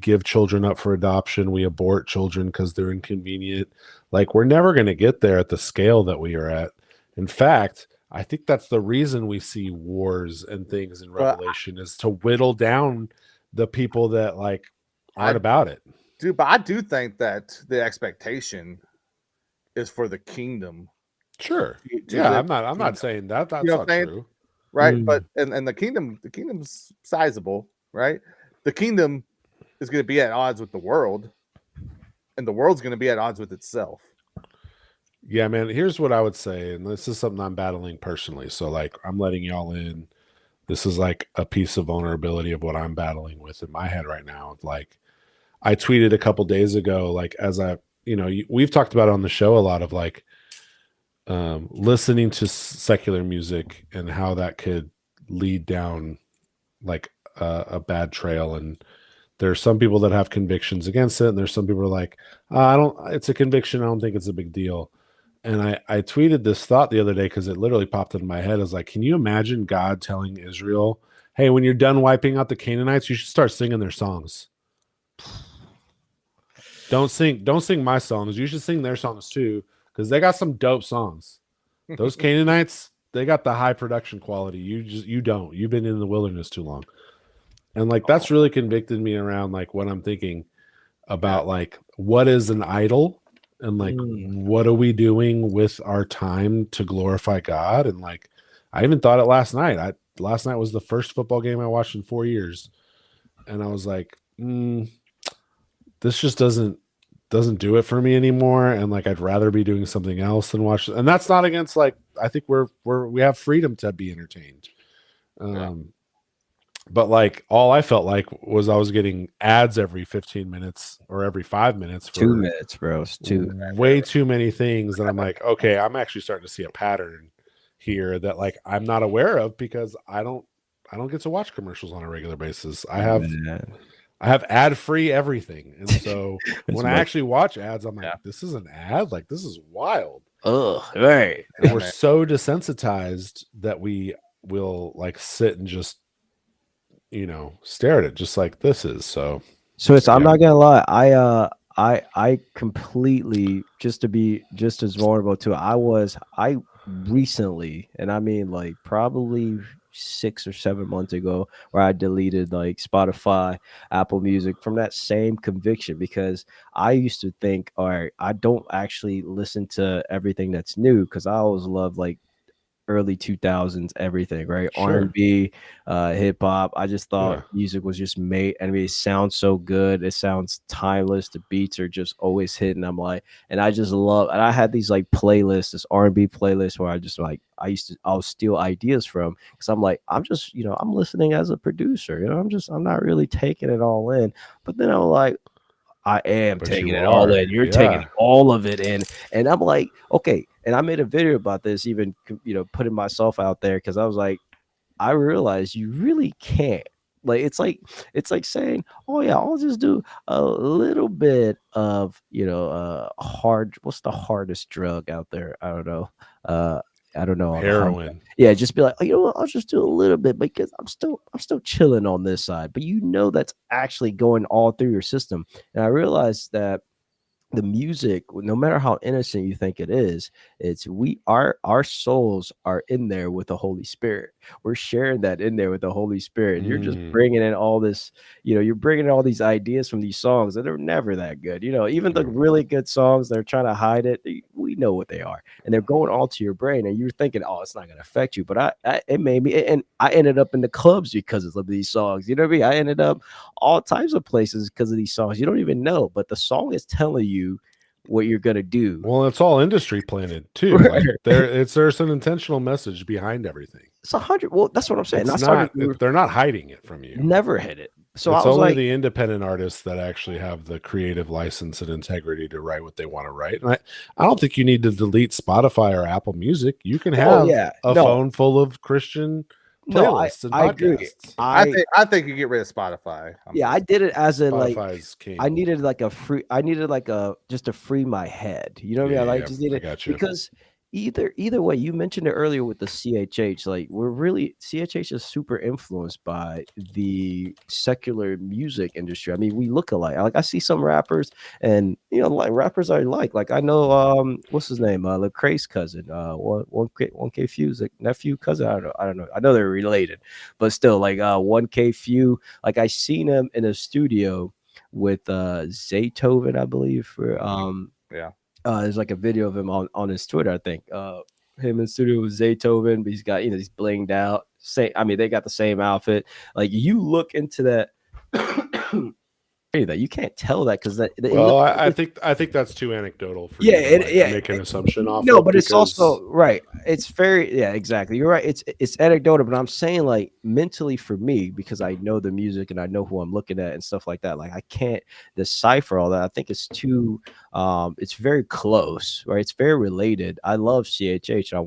give children up for adoption. We abort children because they're inconvenient. Like, we're never going to get there at the scale that we are at. In fact, I think that's the reason we see wars and things in Revelation is to whittle down the people that like aren't about it. Dude, but I do think that the expectation is for the kingdom. Sure. Yeah, I'm not saying that. That's not true. Right. But and the kingdom's sizable, right? The kingdom is going to be at odds with the world, and the world's going to be at odds with itself. Yeah, man. Here's what I would say, and this is something I'm battling personally. So, like, I'm letting y'all in. This is like a piece of vulnerability of what I'm battling with in my head right now. Like, I tweeted a couple days ago, like, as we've talked about it on the show a lot of like listening to secular music and how that could lead down like a bad trail. And there's some people that have convictions against it, and there's some people who are like, it's a conviction, I don't think it's a big deal. And I tweeted this thought the other day because it literally popped into my head. I was like, can you imagine God telling Israel, hey, when you're done wiping out the Canaanites, you should start singing their songs. Don't sing my songs. You should sing their songs too, because they got some dope songs. Those Canaanites, they got the high production quality. You don't. You've been in the wilderness too long. And like that's really convicted me around like what I'm thinking about, like what is an idol and like what are we doing with our time to glorify God? And like I even thought it last night. Last night was the first football game I watched in 4 years. And I was like, this just doesn't do it for me anymore. And like I'd rather be doing something else than watch. And that's not against like I think we have freedom to be entertained. But like all I felt like was I was getting ads every 15 minutes or every 5 minutes for 2 minutes, bro. It's way too many things. And I'm like, okay, I'm actually starting to see a pattern here that like I'm not aware of because I don't get to watch commercials on a regular basis. I have ad-free everything. And so when I actually watch ads, I'm like, this is an ad? Like this is wild. Oh, right. And we're so desensitized that we will like sit and just stare at it just like this is. So it's I'm not gonna lie, I completely, just to be just as vulnerable to it, I recently, and I mean like probably 6 or 7 months ago, where I deleted like Spotify, Apple Music from that same conviction, because I used to think, all right, I don't actually listen to everything that's new, because I always loved like early 2000s everything, right? Sure. R&B, hip-hop. I just thought music was just made. I mean, it sounds so good, it sounds timeless, the beats are just always hitting. I'm like, and I just love, and I had these like playlists, this R&B playlist where I just like I'll steal ideas from, because I'm like, I'm just I'm listening as a producer, I'm not really taking it all in. But then I'm like, I am taking it all in. You're taking all of it in. And I'm like, okay. And I made a video about this, even, putting myself out there, because I was like, I realized you really can't. Like, it's like saying, oh yeah, I'll just do a little bit of, hard. What's the hardest drug out there? I don't know. Heroin. Yeah, just be like, oh, I'll just do a little bit because I'm still chilling on this side. But that's actually going all through your system. And I realized that the music, no matter how innocent you think it is, it's our souls are in there with the Holy Spirit. We're sharing that in there with the Holy Spirit. You're just bringing in all this, you're bringing in all these ideas from these songs that are never that good. Even the really good songs, they're trying to hide it. We know what they are, and they're going all to your brain, and you're thinking, oh, it's not going to affect you. But it made me, and I ended up in the clubs because of these songs. You know what I mean? I ended up all types of places because of these songs. You don't even know, but the song is telling you what you're gonna do. Well, it's all industry planted too. Like there's an intentional message behind everything. It's 100. Well, that's what I'm saying. They're not hiding it from you. Never hit it. So it's I was only like, the independent artists that actually have the creative license and integrity to write what they want to write. And I don't think you need to delete Spotify or Apple Music. You can have a phone full of Christian playlists and podcasts. I agree. I think you get rid of Spotify. I did it as a Spotify's like. I needed like just to free my head. You know what I mean? I just needed because either way, you mentioned it earlier with the CHH. Like CHH is super influenced by the secular music industry. I mean, we look alike. Like I see some rappers, and like rappers I like I know what's his name, Lecrae's cousin, 1K Few's like nephew, cousin. I don't know. I know they're related, but still, like 1K Few. Like I seen him in a studio with Zaytoven, I believe. There's like a video of him on his Twitter, I think. Him in studio with Zaytoven, but he's got, he's blinged out. They got the same outfit. Like you look into that, that you can't tell that because I think that's too anecdotal for you to make an assumption off. No, but it's also right. It's very exactly. You're right. It's anecdotal, but I'm saying like mentally for me, because I know the music and I know who I'm looking at and stuff like that. Like I can't decipher all that. I think it's too. It's very close, right? It's very related. I love CHH. And I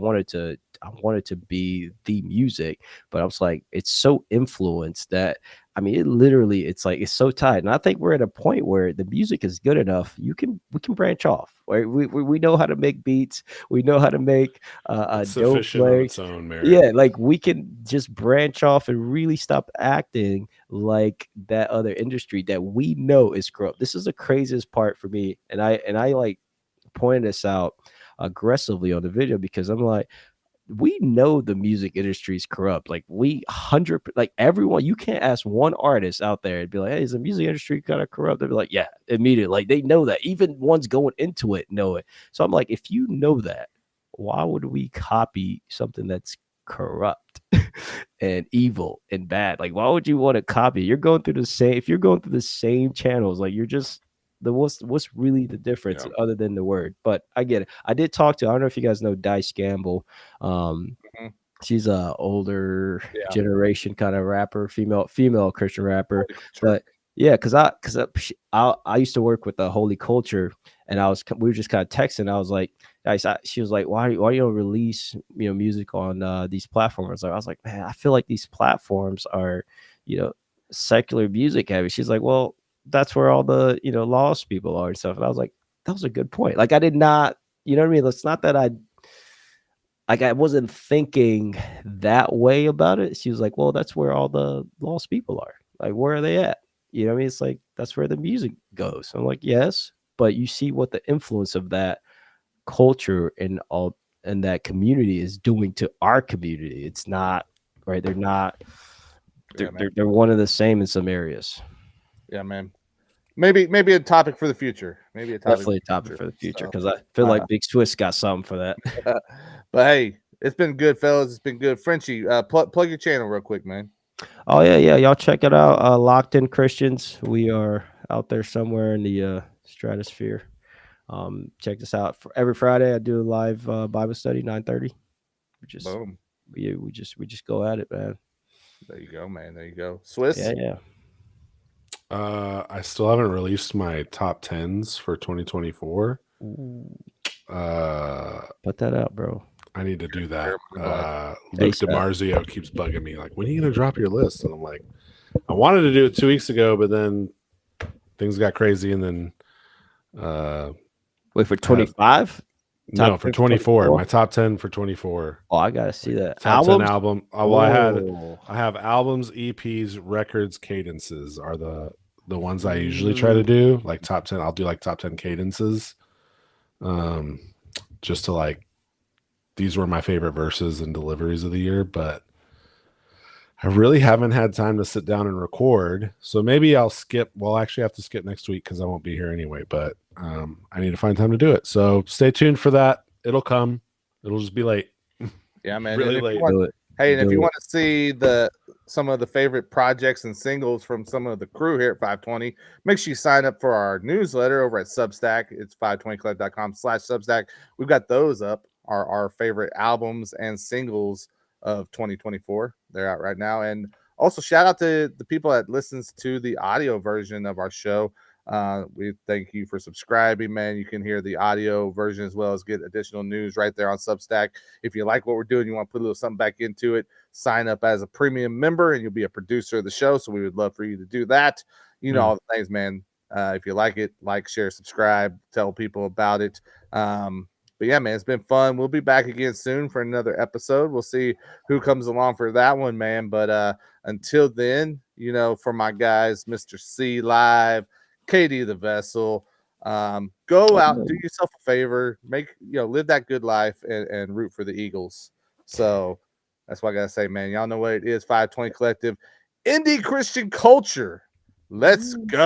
wanted to be the music, but I was like, it's so influenced that. I mean, it's so tight, and I think we're at a point where the music is good enough. We can branch off. Right? We know how to make beats. We know how to make a dope play. On its own merit. Yeah, like we can just branch off and really stop acting like that other industry that we know is corrupt. This is the craziest part for me, and I like pointed this out aggressively on the video because I'm like, we know the music industry is corrupt. Like everyone, you can't ask one artist out there and be like, hey, is the music industry kind of corrupt? They'll be like, yeah, immediately. Like they know that. Even ones going into it know it. So I'm like, if you know that, why would we copy something that's corrupt and evil and bad? Like, why would you want to copy? If you're going through the same channels, like you're just what's really the difference other than the word? But I get it. I did talk to, I don't know if you guys know Dice Gamble. She's a older generation kind of rapper, female Christian rapper. But yeah, because I used to work with the Holy Culture, and we were just kind of texting. I was like, she was like, why you don't release music on these platforms? I was like, man, I feel like these platforms are secular music heavy. She's like, well, that's where all the lost people are and stuff. And I was like, that was a good point. Like I did not, you know what I mean? It's not that I wasn't thinking that way about it. She was like, well, that's where all the lost people are. Like, where are they at? You know what I mean? It's like, that's where the music goes. I'm like, yes, but you see what the influence of that culture and that community is doing to our community. It's not right. They're not, they're one and the same in some areas. Yeah, man. Maybe a topic for the future. Definitely a topic for the future because I feel like Big Swiss got something for that. But hey, it's been good, fellas. It's been good. Frenchie, plug your channel real quick, man. Oh yeah. Y'all check it out. Locked In Christians. We are out there somewhere in the stratosphere. Check this out. Every Friday I do a live Bible study, 9:30. Boom. We just go at it, man. There you go, man. There you go. Swiss. Yeah. I still haven't released my top 10s for 2024. Put that out, bro. I need to do that. Luke DiMarzio keeps bugging me like, when are you gonna drop your list? And I'm like, I wanted to do it 2 weeks ago, but then things got crazy, and then wait for 25. No, for 24. My top 10 for 24. Oh, I gotta see that. Top 10 album. Oh, well, I have albums, EPs, records, cadences are the the ones I usually try to do, like top 10. I'll do like top 10 cadences, just to like, these were my favorite verses and deliveries of the year, but I really haven't had time to sit down and record. So maybe I'll skip. Well, actually, I have to skip next week because I won't be here anyway, but I need to find time to do it. So stay tuned for that. It'll come. It'll just be late. Yeah, man. Really And if you late. want- Do it. Hey, and if Do you it. want to see some of the favorite projects and singles from some of the crew here at 520, make sure you sign up for our newsletter over at Substack. It's 520club.com/Substack. We've got those up, our favorite albums and singles of 2024. They're out right now. And also shout out to the people that listens to the audio version of our show. We thank you for subscribing, man. You can hear the audio version as well as get additional news right there on Substack. If you like what we're doing, you want to put a little something back into it, sign up as a premium member and you'll be a producer of the show. So we would love for you to do that. You know, all the things, man. If you like it, like, share, subscribe, tell people about it. But yeah, man, it's been fun. We'll be back again soon for another episode. We'll see who comes along for that one, man. But until then, you know, for my guys, Mr. C Live, Katie the Vessel, go out, do yourself a favor, live that good life and root for the Eagles. So that's what I gotta say, man. Y'all know what it is. 520 Collective, indie Christian culture. Let's go.